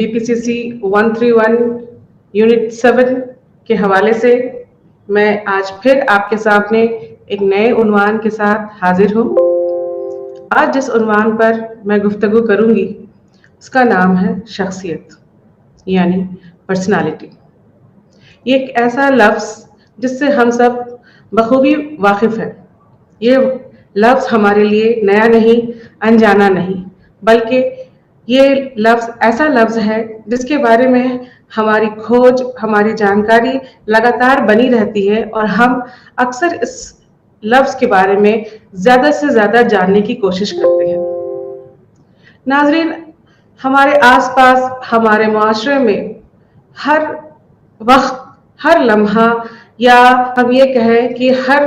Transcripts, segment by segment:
BPCC 131 unit 7 के हवाले से मैं आज फिर आपके सामने एक नए उन्वान के साथ हाजिर हूँ। आज जिस उन्वान पर मैं गुफ्तगू करूँगी उसका नाम है शख्सियत यानी पर्सनालिटी। ये एक ऐसा लफ्ज़ जिससे हम सब बखूबी वाकिफ़ हैं। ये लफ्ज़ हमारे लिए नया नहीं, अनजाना नहीं, बल्कि ये लफ्ज़ ऐसा लफ्ज़ है जिसके बारे में हमारी खोज, हमारी जानकारी लगातार बनी रहती है और हम अक्सर इस लफ्ज़ के बारे में ज़्यादा से ज़्यादा जानने की कोशिश करते हैं। नाज़रीन, हमारे आसपास, हमारे माशरे में हर वक्त, हर लम्हा या हम ये कहें कि हर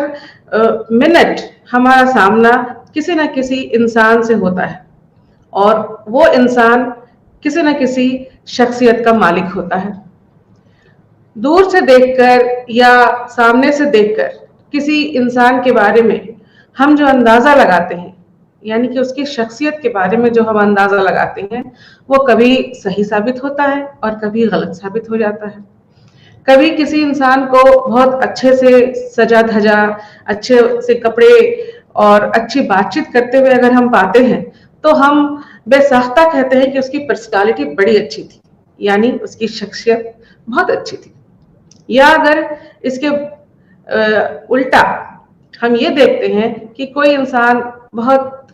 मिनट हमारा सामना किसी न किसी इंसान से होता है और वो इंसान किसी न किसी शख्सियत का मालिक होता है। दूर से देखकर या सामने से देखकर किसी इंसान के बारे में हम जो अंदाज़ा लगाते हैं, यानी कि उसकी शख्सियत के बारे में जो हम अंदाज़ा लगाते हैं, वो कभी सही साबित होता है और कभी गलत साबित हो जाता है। कभी किसी इंसान को बहुत अच्छे से सजा धजा, अच्छे से कपड़े और अच्छी बातचीत करते हुए अगर हम पाते हैं तो हम बेसाख्ता कहते हैं कि उसकी पर्सनालिटी बड़ी अच्छी थी, यानी उसकी शख्सियत बहुत अच्छी थी। या अगर इसके उल्टा हम ये देखते हैं कि कोई इंसान बहुत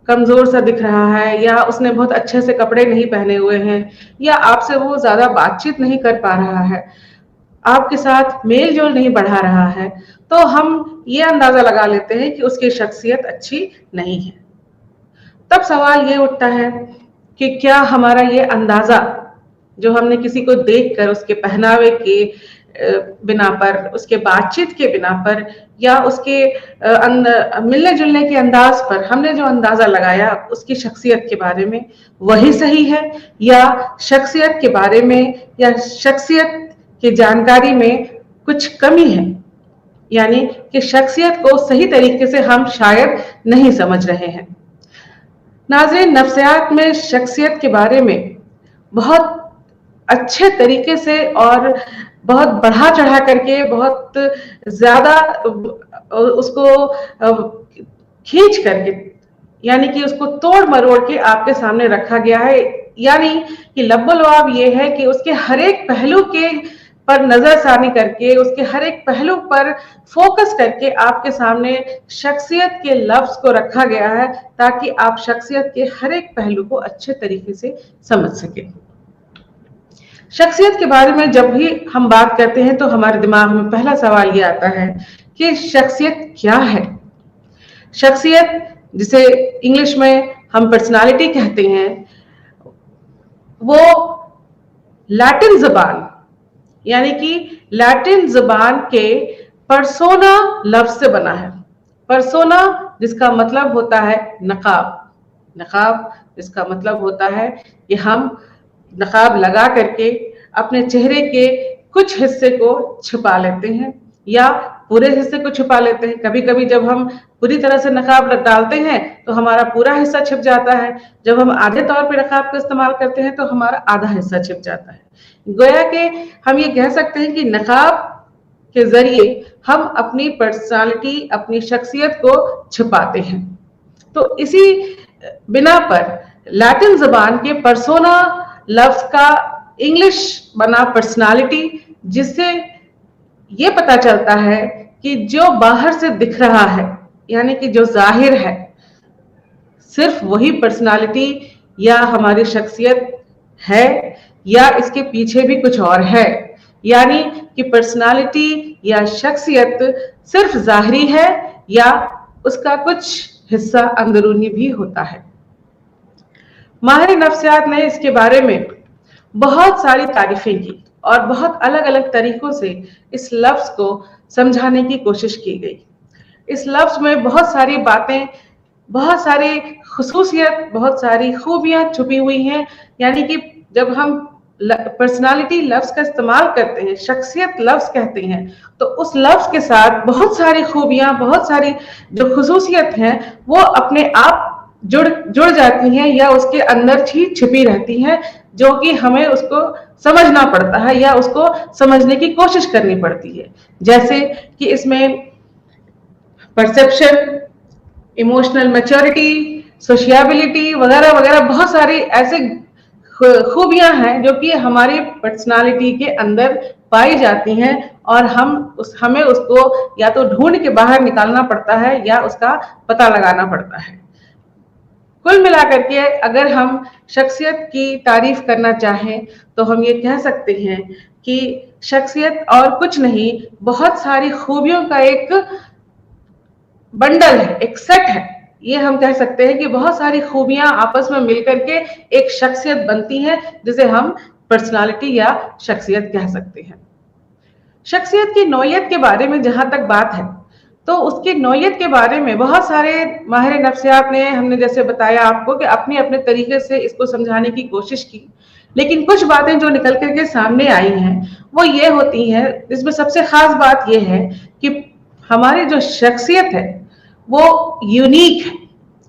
कमजोर सा दिख रहा है या उसने बहुत अच्छे से कपड़े नहीं पहने हुए हैं या आपसे वो ज्यादा बातचीत नहीं कर पा रहा है, आपके साथ मेल जोल नहीं बढ़ा रहा है, तो हम ये अंदाजा लगा लेते हैं कि उसकी शख्सियत अच्छी नहीं है। तब सवाल ये उठता है कि क्या हमारा ये अंदाजा जो हमने किसी को देखकर उसके पहनावे के बिना पर, उसके बातचीत के बिना पर या उसके मिलने जुलने के अंदाज पर हमने जो अंदाजा लगाया उसकी शख्सियत के बारे में, वही सही है या शख्सियत के बारे में या शख्सियत की जानकारी में कुछ कमी है, यानी कि शख्सियत को सही तरीके से हम शायद नहीं समझ रहे हैं। नाज़रीन, नफ्सियात में शख्सियत के बारे में बहुत अच्छे तरीके से और बहुत बढ़ा चढ़ा करके, बहुत ज्यादा उसको खींच करके, यानी कि उसको तोड़ मरोड़ के आपके सामने रखा गया है। यानी कि लब्बो-लुआब ये है कि उसके हर एक पहलू के पर नजरसानी करके, उसके हर एक पहलू पर फोकस करके आपके सामने शख्सियत के लफ्ज को रखा गया है ताकि आप शख्सियत के हर एक पहलू को अच्छे तरीके से समझ सकें। शख्सियत के बारे में जब भी हम बात करते हैं तो हमारे दिमाग में पहला सवाल ये आता है कि शख्सियत क्या है। शख्सियत, जिसे इंग्लिश में हम पर्सनालिटी कहते हैं, वो लैटिन ज़बान यानी कि लैटिन ज़बान के पर्सोना लफ्ज से बना है। पर्सोना जिसका मतलब होता है नकाब, नकाब जिसका मतलब होता है कि हम नकाब लगा करके अपने चेहरे के कुछ हिस्से को छुपा लेते हैं या पूरे हिस्से को छुपा लेते हैं। कभी कभी जब हम पूरी तरह से नकाब डालते हैं तो हमारा पूरा हिस्सा छिप जाता है, जब हम आधे तौर पे नकाब का इस्तेमाल करते हैं तो हमारा आधा हिस्सा छिप जाता है। गोया के हम ये कह सकते हैं कि नकाब के जरिए हम अपनी पर्सनालिटी, अपनी शख्सियत को छुपाते हैं। तो इसी बिना पर लैटिन ज़बान के पर्सोना लफ्ज का इंग्लिश बना पर्सनालिटी, जिससे ये पता चलता है कि जो बाहर से दिख रहा है, यानी कि जो जाहिर है, सिर्फ वही पर्सनालिटी या हमारी शख्सियत है या इसके पीछे भी कुछ और है। यानी कि पर्सनालिटी या शख्सियत सिर्फ जाहिरी है या उसका कुछ हिस्सा अंदरूनी भी होता है। माहिर नफ्सियात ने इसके बारे में बहुत सारी तारीफें की और बहुत अलग अलग तरीकों से इस लफ्ज को समझाने की कोशिश की गई। इस लफ्ज में बहुत सारी बातें, बहुत सारी खुसूसियत, बहुत सारी खूबियां छुपी हुई हैं। यानी कि जब हम पर्सनालिटी लफ्ज का इस्तेमाल करते हैं, शख्सियत लफ्ज कहते हैं, तो उस लफ्ज के साथ बहुत सारी खूबियां, बहुत सारी जो खुसूसियत हैं वो अपने आप जुड़ जाती हैं या उसके अंदर ही छिपी रहती हैं, जो कि हमें उसको समझना पड़ता है या उसको समझने की कोशिश करनी पड़ती है। जैसे कि इसमें परसेप्शन, इमोशनल मैच्योरिटी, सोशियबिलिटी वगैरह वगैरह बहुत सारी ऐसे खूबियां हैं जो कि हमारी पर्सनालिटी के अंदर पाई जाती हैं और हमें उसको या तो ढूंढ के बाहर निकालना पड़ता है या उसका पता लगाना पड़ता है। कुल मिलाकर के अगर हम शख्सियत की तारीफ करना चाहें तो हम ये कह सकते हैं कि शख्सियत और कुछ नहीं, बहुत सारी खूबियों का एक बंडल है, एक सेट है। ये हम कह सकते हैं कि बहुत सारी खूबियां आपस में मिलकर के एक शख्सियत बनती हैं, जिसे हम पर्सनालिटी या शख्सियत कह सकते हैं। शख्सियत की नौयत के बारे में जहां तक बात है, तो उसकी नौयत के बारे में बहुत सारे माहिर नफ्सियात ने, हमने जैसे बताया आपको कि अपने अपने तरीके से इसको समझाने की कोशिश की, लेकिन कुछ बातें जो निकल करके सामने आई हैं वो ये होती हैं। इसमें सबसे खास बात ये है कि हमारी जो शख्सियत है वो यूनिक है।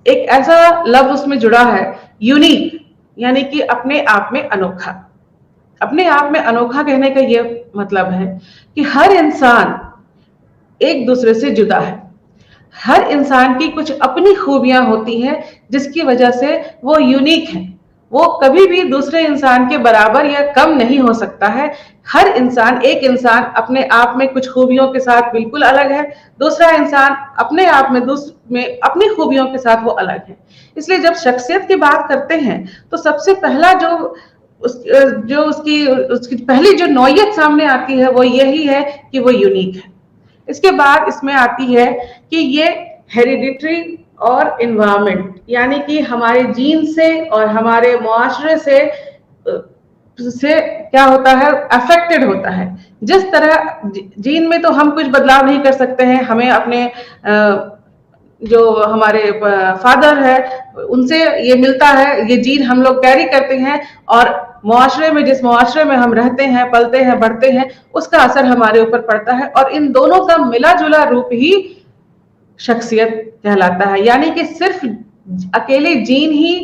एक ऐसा लफ्ज उसमें जुड़ा है, यूनिक, यानी कि अपने आप में अनोखा। अपने आप में अनोखा कहने का ये मतलब है कि हर इंसान एक दूसरे से जुदा है। हर इंसान की कुछ अपनी खूबियां होती हैं जिसकी वजह से वो यूनिक है। वो कभी भी दूसरे इंसान के बराबर या कम नहीं हो सकता है। हर इंसान, एक इंसान अपने आप में कुछ खूबियों के साथ बिल्कुल अलग है, दूसरा इंसान अपने आप में अपनी खूबियों के साथ वो अलग है। इसलिए जब शख्सियत की बात करते हैं तो सबसे पहला जो उसकी पहली जो नौयत सामने आती है वो यही है कि वो यूनिक है। इसके बाद इसमें आती है कि ये हेरिडिटरी और इन्वायरमेंट, यानी कि हमारे जीन से और हमारे मुआशरे से क्या होता है, अफेक्टेड होता है। जिस तरह जीन में तो हम कुछ बदलाव नहीं कर सकते हैं, हमें अपने जो हमारे फादर है उनसे ये मिलता है, ये जीन हम लोग कैरी करते हैं, और मुआशरे में, जिस मुआशरे में हम रहते हैं, पलते हैं, बढ़ते हैं, उसका असर हमारे ऊपर पड़ता है और इन दोनों का मिला जुला रूप ही शख्सियत कहलाता है। यानी कि सिर्फ अकेले जीन ही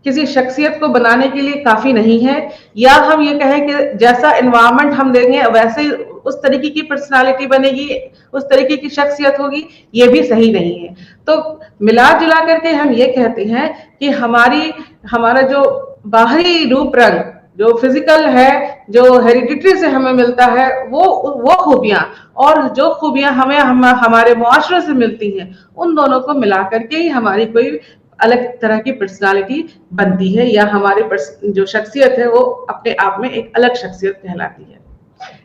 किसी शख्सियत को बनाने के लिए काफी नहीं है, या हम ये कहें कि जैसा एनवायरनमेंट हम देंगे वैसे उस तरीके की पर्सनालिटी बनेगी, उस तरीके की शख्सियत होगी, ये भी सही नहीं है। तो मिला जुला करके हम ये कहते हैं कि हमारा जो बाहरी रूप रंग, जो फिजिकल है, जो हेरिडिटरी से हमें मिलता है, वो खूबियां, और जो खूबियां हमारे मुआशरे से मिलती हैं, उन दोनों को मिला करके ही हमारी कोई अलग तरह की पर्सनालिटी बनती है, या हमारी जो शख्सियत है वो अपने आप में एक अलग शख्सियत कहलाती है।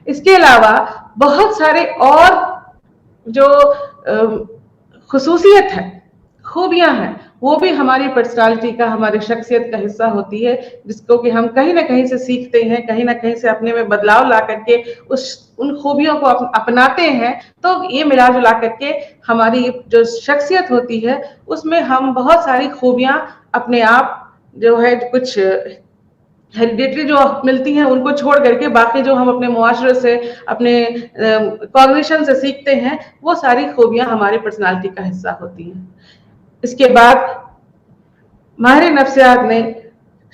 इसके अलावा बहुत सारे और जो खुसूसियत है, खूबियां हैं, वो भी हमारी पर्सनालिटी का, हमारी शख्सियत का हिस्सा होती है, जिसको कि हम कहीं ना कहीं से सीखते हैं, कहीं ना कहीं से अपने में बदलाव ला करके उन खूबियों को अपनाते हैं। तो ये मिला जुला करके हमारी जो शख्सियत होती है उसमें हम बहुत सारी खूबियां अपने आप जो है, कुछ हेरिडिटरी जो मिलती हैं उनको छोड़ करके बाकी जो हम अपने मुआशरे से, अपने कॉग्निशन से सीखते हैं, वो सारी खूबियां हमारी पर्सनालिटी का हिस्सा होती हैं। इसके बाद माहिर नफ्सियात ने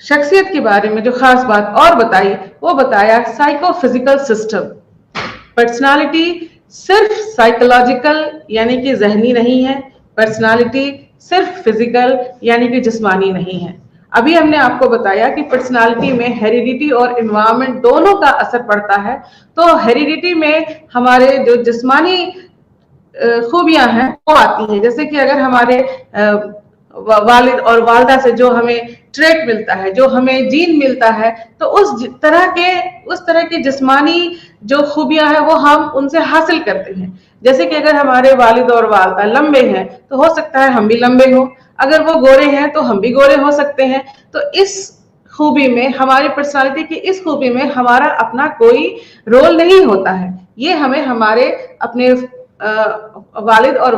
शख्सियत के बारे में जो खास बात और बताई, वो बताया साइकोफिजिकल सिस्टम। पर्सनालिटी सिर्फ साइकोलॉजिकल यानी कि जहनी नहीं है, पर्सनालिटी सिर्फ फिजिकल यानी कि जिस्मानी नहीं है। अभी हमने आपको बताया कि पर्सनालिटी में हेरिडिटी और एनवायरनमेंट दोनों का असर पड़ता है। तो हेरिडिटी में हमारे जो जिस्मानी खूबियां हैं वो आती हैं, जैसे कि अगर हमारे वालिद और वालदा से जो हमें ट्रेट मिलता है, जो हमें जीन मिलता है, तो उस तरह की जिस्मानी जो खूबियां हैं वो हम उनसे हासिल करते हैं। जैसे कि अगर हमारे वालिद और वालदा लंबे हैं तो हो सकता है हम भी लंबे हों, अगर वो गोरे हैं तो हम भी गोरे हो सकते हैं। तो इस खूबी में, हमारी पर्सनालिटी की इस खूबी में हमारा अपना कोई रोल नहीं होता है। ये हमें हमारे अपने वालिद और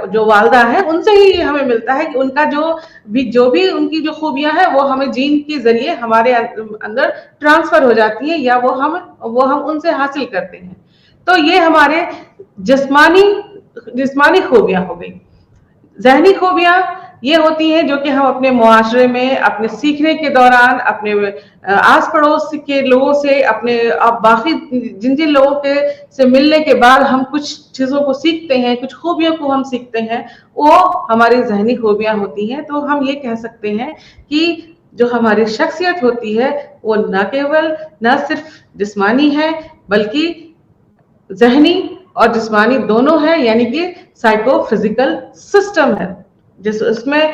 जो वालदा है उनसे ही हमें मिलता है कि उनका जो भी उनकी जो खूबियां हैं वो हमें जीन के जरिए हमारे अंदर ट्रांसफर हो जाती है, या वो हम उनसे हासिल करते हैं। तो ये हमारे जिस्मानी खूबियां हो गई। जहनी खूबियां ये होती हैं जो कि हम अपने मुआशरे में अपने सीखने के दौरान अपने आस पड़ोस के लोगों से अपने बाकी जिन जिन लोगों के से मिलने के बाद हम कुछ चीजों को सीखते हैं, कुछ खूबियों को हम सीखते हैं, वो हमारी जहनी खूबियां होती हैं। तो हम ये कह सकते हैं कि जो हमारी शख्सियत होती है वो न सिर्फ जिस्मानी है बल्कि जहनी और जिस्मानी दोनों है, यानी कि साइको फिजिकल सिस्टम है। जिस उसमें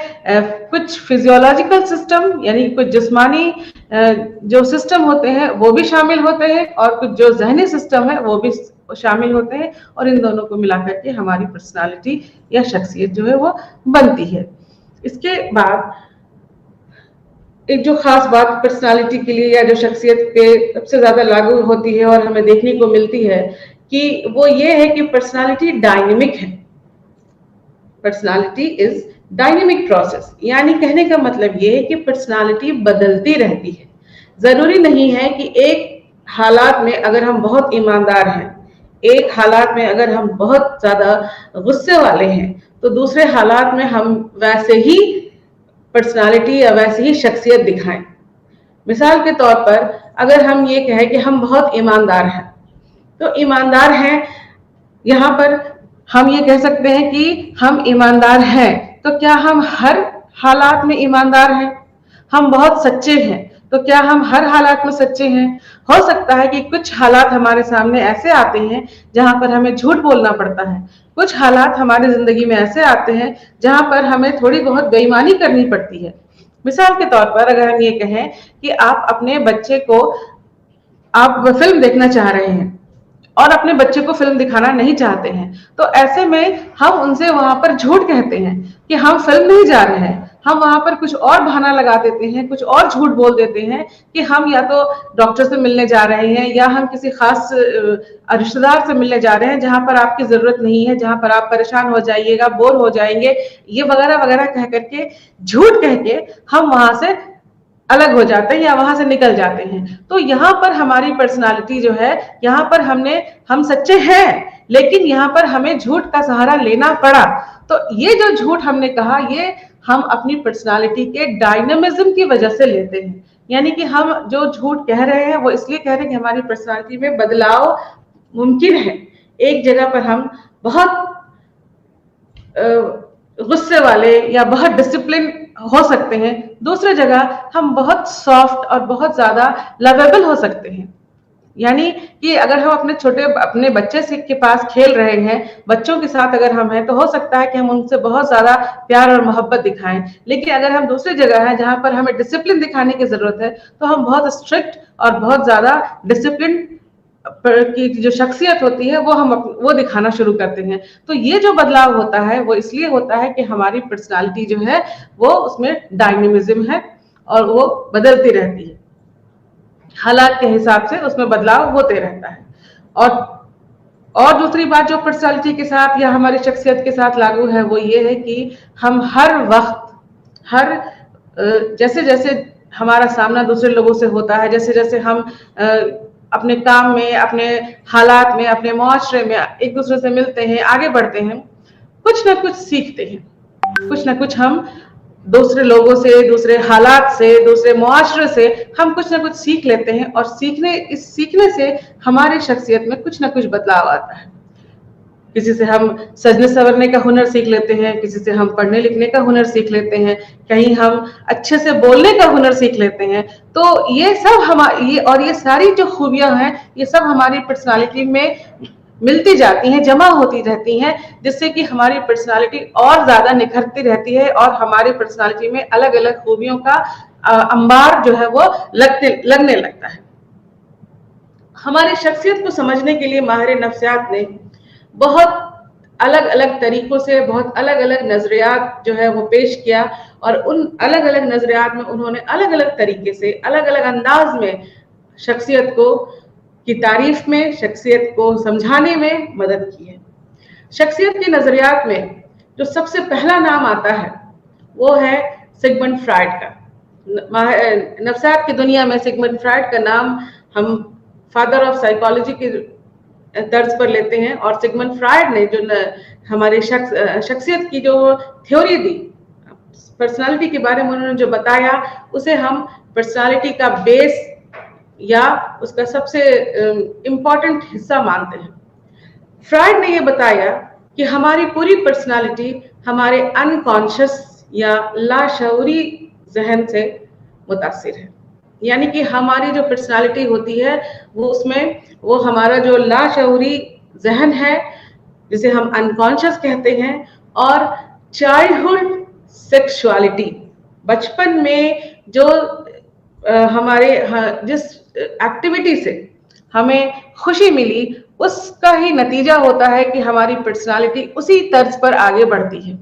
कुछ फिजियोलॉजिकल सिस्टम यानी कुछ जिस्मानी जो सिस्टम होते हैं वो भी शामिल होते हैं और कुछ जो जहनी सिस्टम है वो भी शामिल होते हैं, और इन दोनों को मिलाकर के हमारी पर्सनालिटी या शख्सियत जो है वो बनती है। इसके बाद एक जो खास बात पर्सनालिटी के लिए या जो शख्सियत पे सबसे ज्यादा लागू होती है और हमें देखने को मिलती है कि वो ये है कि पर्सनालिटी डायनेमिक है। पर्सनालिटी इज डायनेमिक प्रोसेस, यानी कहने का मतलब ये है कि पर्सनालिटी बदलती रहती है। जरूरी नहीं है कि एक हालात में अगर हम बहुत ईमानदार हैं, एक हालात में अगर हम बहुत ज्यादा गुस्से वाले हैं, तो दूसरे हालात में हम वैसे ही पर्सनालिटी या वैसी ही शख्सियत दिखाएं। मिसाल के तौर पर अगर हम ये कहें कि हम बहुत ईमानदार हैं, तो ईमानदार हैं यहाँ पर हम ये कह सकते हैं कि हम ईमानदार हैं, तो क्या हम हर हालात में ईमानदार हैं? हम बहुत सच्चे हैं, तो क्या हम हर हालात में सच्चे हैं? हो सकता है कि कुछ हालात हमारे सामने ऐसे आते हैं जहां पर हमें झूठ बोलना पड़ता है, कुछ हालात हमारी जिंदगी में ऐसे आते हैं जहां पर हमें थोड़ी बहुत बेईमानी करनी पड़ती है। मिसाल के तौर पर अगर हम ये कहें कि आप अपने बच्चे को आप फिल्म देखना चाह रहे हैं और अपने बच्चे को फिल्म दिखाना नहीं चाहते हैं, तो ऐसे में हम उनसे वहां पर झूठ कहते हैं कि हम फिल्म नहीं जा रहे हैं। हम वहां पर कुछ और बहाना लगा देते हैं, कुछ और झूठ बोल देते हैं कि हम या तो डॉक्टर से मिलने जा रहे हैं या हम किसी खास रिश्तेदार से मिलने जा रहे हैं जहां पर आपकी जरूरत नहीं है, जहां पर आप परेशान हो जाइएगा, बोर हो जाएंगे, ये वगैरह वगैरह कह करके झूठ कह के हम वहां से अलग हो जाते हैं या वहां से निकल जाते हैं। तो यहाँ पर हमारी पर्सनालिटी जो है, यहाँ पर हम सच्चे हैं लेकिन यहाँ पर हमें झूठ का सहारा लेना पड़ा। तो ये जो झूठ हमने कहा, ये हम अपनी पर्सनालिटी के डायनामिज्म की वजह से लेते हैं। यानी कि हम जो झूठ कह रहे हैं वो इसलिए कह रहे हैं कि हमारी पर्सनालिटी में बदलाव मुमकिन है। एक जगह पर हम बहुत गुस्से वाले या बहुत डिसिप्लिन हो सकते हैं, दूसरे जगह हम बहुत सॉफ्ट और बहुत ज्यादा लवेबल हो सकते हैं। यानी कि अगर हम अपने बच्चे से के पास खेल रहे हैं, बच्चों के साथ अगर हम हैं, तो हो सकता है कि हम उनसे बहुत ज्यादा प्यार और मोहब्बत दिखाएं। लेकिन अगर हम दूसरी जगह है जहां पर हमें डिसिप्लिन दिखाने की जरूरत है, तो हम बहुत स्ट्रिक्ट और बहुत ज्यादा डिसिप्लिन की जो शख्सियत होती है वो दिखाना शुरू करते हैं। तो ये जो बदलाव होता है वो इसलिए होता है कि हमारी पर्सनालिटी जो है वो उसमें डायनेमिज्म है और वो बदलती रहती है, हालात के हिसाब से उसमें बदलाव होते रहता है। और दूसरी बात जो पर्सनालिटी के साथ या हमारी शख्सियत के साथ लागू है वो ये है कि हम हर वक्त जैसे जैसे हमारा सामना दूसरे लोगों से होता है, जैसे जैसे हम अपने काम में, अपने हालात में, अपने मुआशरे में एक दूसरे से मिलते हैं, आगे बढ़ते हैं, कुछ ना कुछ सीखते हैं, कुछ ना कुछ हम दूसरे लोगों से, दूसरे हालात से, दूसरे मुआशरे से हम कुछ ना कुछ सीख लेते हैं और इस सीखने से हमारी शख्सियत में कुछ ना कुछ बदलाव आता है। किसी से हम सजने संवरने का हुनर सीख लेते हैं, किसी से हम पढ़ने लिखने का हुनर सीख लेते हैं, कहीं हम अच्छे से बोलने का हुनर सीख लेते हैं। तो ये सब ये सारी जो खूबियां हैं ये सब हमारी पर्सनालिटी में मिलती जाती हैं, जमा होती रहती हैं, जिससे कि हमारी पर्सनालिटी और ज्यादा निखरती रहती है और हमारी पर्सनालिटी में अलग अलग खूबियों का अंबार जो है वो लगने लगता है। हमारी शख्सियत को समझने के लिए माहिर नफ्सियात ने बहुत अलग अलग तरीकों से, बहुत अलग अलग नजरियात जो है वो पेश किया और उन अलग अलग नजरियात में उन्होंने अलग अलग तरीके से, अलग अलग अंदाज में शख्सियत की तारीफ में, शख्सियत को समझाने में मदद की है। शख्सियत के नजरियात में जो सबसे पहला नाम आता है वो है सिगमंड फ्राइड का। नफ्सियात की दुनिया में सिगमंड फ्राइड का नाम हम फादर ऑफ साइकोलॉजी की तर्ज पर लेते हैं और सिगमंड फ्राइड ने जो हमारे शख्सियत की जो थ्योरी दी, पर्सनालिटी के बारे में उन्होंने जो बताया उसे हम पर्सनालिटी का बेस या उसका सबसे इम्पॉर्टेंट हिस्सा मानते हैं। फ्रायड ने यह बताया कि हमारी पूरी पर्सनालिटी हमारे अनकॉन्शियस या लाशऊरी जहन से मुतासिर है। यानी कि हमारी जो पर्सनालिटी होती है वो हमारा जो लाशऊरी जहन है जिसे हम अनकॉन्शियस कहते हैं, और चाइल्डहुड सेक्सुअलिटी, बचपन में जो हमारे जिस एक्टिविटी से हमें खुशी मिली उसका ही नतीजा होता है कि हमारी पर्सनालिटी उसी तर्ज पर आगे बढ़ती है।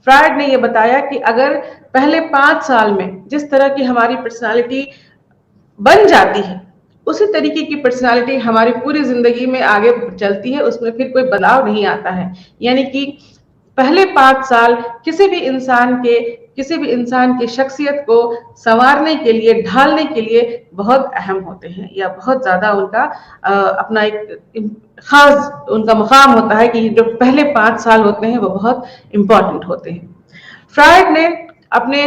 फ्रायड ने यह बताया कि अगर पहले 5 साल में जिस तरह की हमारी पर्सनालिटी बन जाती है उसी तरीके की पर्सनालिटी हमारी पूरी जिंदगी में आगे चलती है, उसमें फिर कोई बदलाव नहीं आता है। यानी कि पहले 5 साल किसी भी इंसान की शख्सियत को संवारने के लिए, ढालने के लिए बहुत अहम होते हैं, या बहुत ज्यादा उनका अपना एक खास उनका मुकाम होता है कि जो पहले 5 साल होते हैं वो बहुत इंपॉर्टेंट होते हैं। फ्रायड ने अपने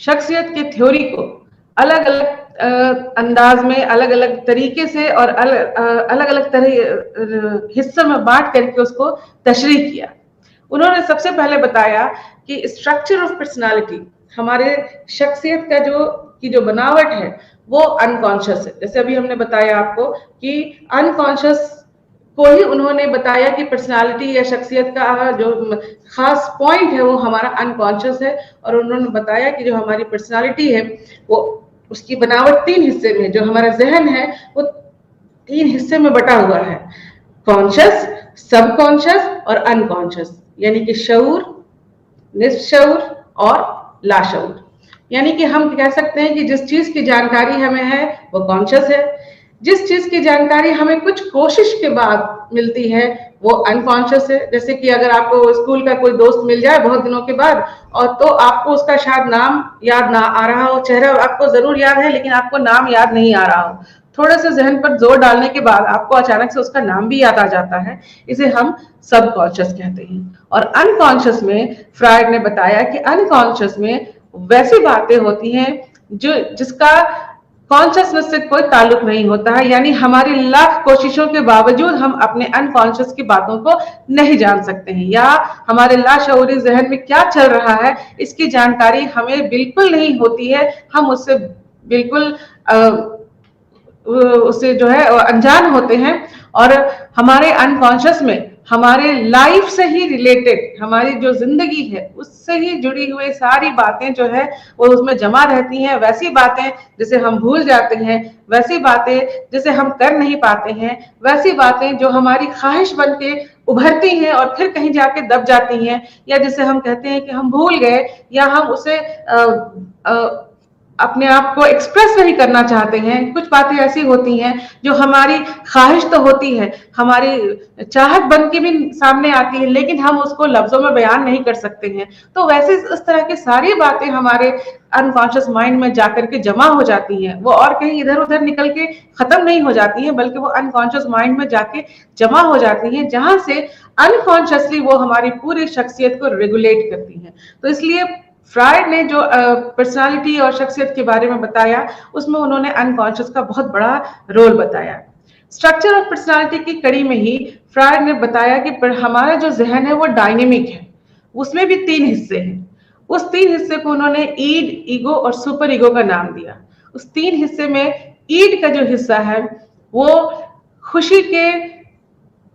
शख्सियत की थ्योरी को अलग अलग अंदाज में, अलग अलग तरीके से और अलग अलग तरह हिस्सों में बांट करके उसको तशरीह किया। उन्होंने सबसे पहले बताया कि स्ट्रक्चर ऑफ पर्सनालिटी, हमारे शख्सियत का जो बनावट है वो अनकॉन्शियस है। जैसे अभी हमने बताया आपको कि अनकॉन्शियस को ही उन्होंने बताया कि पर्सनालिटी या शख्सियत का जो खास पॉइंट है वो हमारा अनकॉन्शियस है, और उन्होंने बताया कि जो हमारी पर्सनालिटी है वो उसकी बनावट 3 हिस्से में, जो हमारा जहन है वो 3 हिस्से में बटा हुआ है, कॉन्शियस, सबकॉन्शियस और अनकॉन्शियस, यानी कि शऊर, निस्शऊर और लाशऊर। यानी कि हम कह सकते हैं कि जिस चीज की जानकारी हमें है वो कॉन्शियस है, जिस चीज की जानकारी हमें कुछ कोशिश के बाद मिलती है वो अनकॉन्शियस है। जैसे कि अगर आपको स्कूल का कोई दोस्त मिल जाए बहुत दिनों के बाद, और तो आपको उसका शायद नाम याद ना आ रहा हो, चेहरा आपको जरूर याद है लेकिन आपको नाम याद नहीं आ रहा हो, थोड़े से जहन पर जोर डालने के बाद आपको अचानक से उसका नाम भी याद आ जाता है, इसे हम सबकॉन्शियस कहते हैं। और अनकॉन्शियस में फ्रायड ने बताया कि अनकॉन्शियस में वैसी बातें होती हैं जिसका कॉन्शियसनेस से कोई ताल्लुक नहीं होता है, यानी हमारी लाख कोशिशों के बावजूद हम अपने अनकॉन्शियस की बातों को नहीं जान सकते हैं, या हमारे लाशऊरी जहन में क्या चल रहा है इसकी जानकारी हमें बिल्कुल नहीं होती है। हम उससे बिल्कुल उससे जो है अनजान होते हैं, और हमारे अनकॉन्शियस में हमारे लाइफ से ही रिलेटेड, हमारी जो जिंदगी है उससे ही जुड़ी हुई सारी बातें जो है वो उसमें जमा रहती हैं। वैसी बातें जिसे हम भूल जाते हैं, वैसी बातें जिसे हम कर नहीं पाते हैं, वैसी बातें जो हमारी ख्वाहिश बन के उभरती हैं और फिर कहीं जाके दब जाती हैं, या जिसे हम कहते हैं कि हम भूल गए, या हम उसे अपने आप को एक्सप्रेस नहीं करना चाहते हैं। कुछ बातें ऐसी होती हैं जो हमारी ख्वाहिश तो होती है, हमारी चाहत बन के भी सामने आती है, लेकिन हम उसको लफ्जों में बयान नहीं कर सकते हैं। तो वैसे इस तरह की सारी बातें हमारे अनकॉन्शियस माइंड में जाकर के जमा हो जाती हैं, वो और कहीं इधर उधर निकल के खत्म नहीं हो जाती हैं, बल्कि वो अनकॉन्शियस माइंड में जाके जमा हो जाती हैं, जहां से अनकॉन्शियसली वो हमारी पूरी शख्सियत को रेगुलेट करती हैं। तो इसलिए फ्रायड ने जो पर्सनालिटी और शख्सियत के बारे में बताया उसमें उन्होंने अनकॉन्शियस का बहुत बड़ा रोल बताया। स्ट्रक्चर ऑफ पर्सनालिटी की कड़ी में ही फ्रायड ने बताया कि हमारा जो जहन है वो डायनेमिक है, उसमें भी 3 हिस्से हैं। उस 3 हिस्से को उन्होंने ईड, ईगो और सुपर ईगो का नाम दिया। उस 3 हिस्से में ईड का जो हिस्सा है वो खुशी के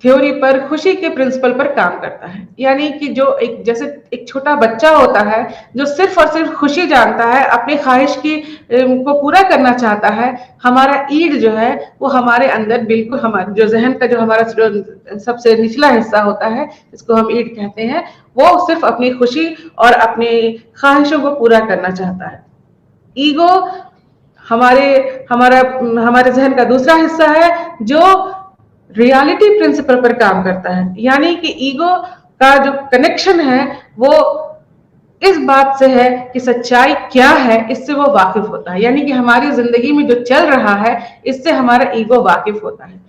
थ्योरी पर, खुशी के प्रिंसिपल पर काम करता है। यानी कि जो जैसे एक छोटा बच्चा होता है जो सिर्फ और सिर्फ खुशी जानता है, अपनी ख्वाहिश की को पूरा करना चाहता है, हमारा ईड जो है वो हमारे अंदर बिल्कुल, हमारे जो जहन का जो हमारा सबसे निचला हिस्सा होता है जिसको हम ईड कहते हैं, वो सिर्फ अपनी खुशी और अपनी ख्वाहिशों को पूरा करना चाहता है। ईगो हमारे जहन का दूसरा हिस्सा है जो रियलिटी प्रिंसिपल पर काम करता है। यानी कि ईगो का जो कनेक्शन है वो इस बात से है कि सच्चाई क्या है, इससे वो वाकिफ होता है। यानी कि हमारी जिंदगी में जो चल रहा है इससे हमारा ईगो वाकिफ होता है।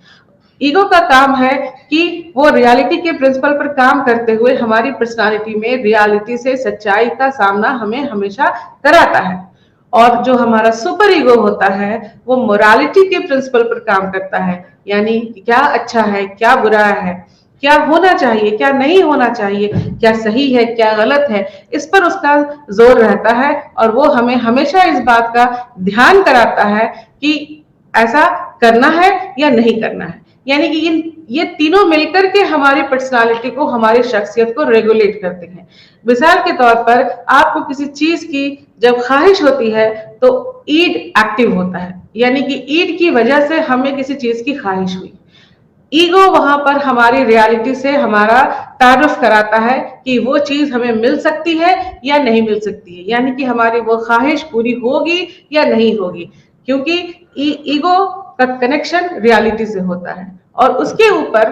ईगो का काम है कि वो रियलिटी के प्रिंसिपल पर काम करते हुए हमारी पर्सनालिटी में रियलिटी से सच्चाई का सामना हमें हमेशा कराता है। और जो हमारा सुपर ईगो होता है वो मोरालिटी के प्रिंसिपल पर काम करता है, यानी क्या अच्छा है क्या बुरा है, क्या होना चाहिए क्या नहीं होना चाहिए, क्या सही है क्या गलत है, इस पर उसका जोर रहता है। और वो हमें हमेशा इस बात का ध्यान कराता है कि ऐसा करना है या नहीं करना है। यानी कि ये तीनों मिलकर के हमारी पर्सनालिटी को, हमारी शख्सियत को रेगुलेट करते हैं। मिसाल के तौर पर आपको किसी चीज की जब ख्वाहिश होती है तो ईड एक्टिव होता है, यानी कि ईड की वजह से हमें किसी चीज की ख्वाहिश हुई। ईगो वहां पर हमारी रियलिटी से हमारा तारुफ कराता है कि वो चीज हमें मिल सकती है या नहीं मिल सकती है, यानी कि हमारी वो ख्वाहिश पूरी होगी या नहीं होगी, क्योंकि ईगो का कनेक्शन रियलिटी से होता है। और उसके ऊपर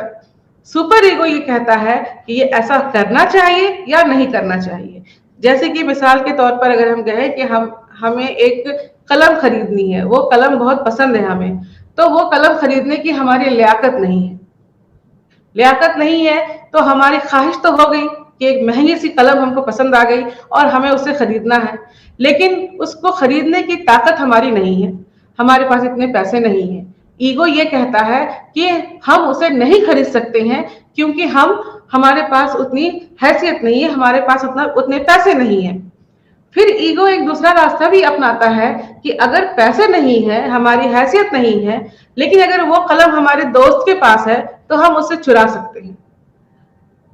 सुपर ईगो ये कहता है कि ये ऐसा करना चाहिए या नहीं करना चाहिए। जैसे कि मिसाल के तौर पर अगर हम कहें कि हमें एक कलम खरीदनी है, वो कलम बहुत पसंद है हमें, तो वो कलम खरीदने की हमारी लियाकत नहीं है। लियाकत नहीं है तो हमारी ख्वाहिश तो हो गई कि एक महंगी सी कलम हमको पसंद आ गई और हमें उसे खरीदना है, लेकिन उसको खरीदने की ताकत हमारी नहीं है, हमारे पास इतने पैसे नहीं है। ईगो ये कहता है कि हम उसे नहीं खरीद सकते हैं क्योंकि हमारे पास उतनी हैसियत नहीं है, हमारे पास उतने पैसे नहीं है। फिर ईगो एक दूसरा रास्ता भी अपनाता है कि अगर पैसे नहीं है, हमारी हैसियत नहीं है, लेकिन अगर वो कलम हमारे दोस्त के पास है तो हम उससे चुरा सकते हैं।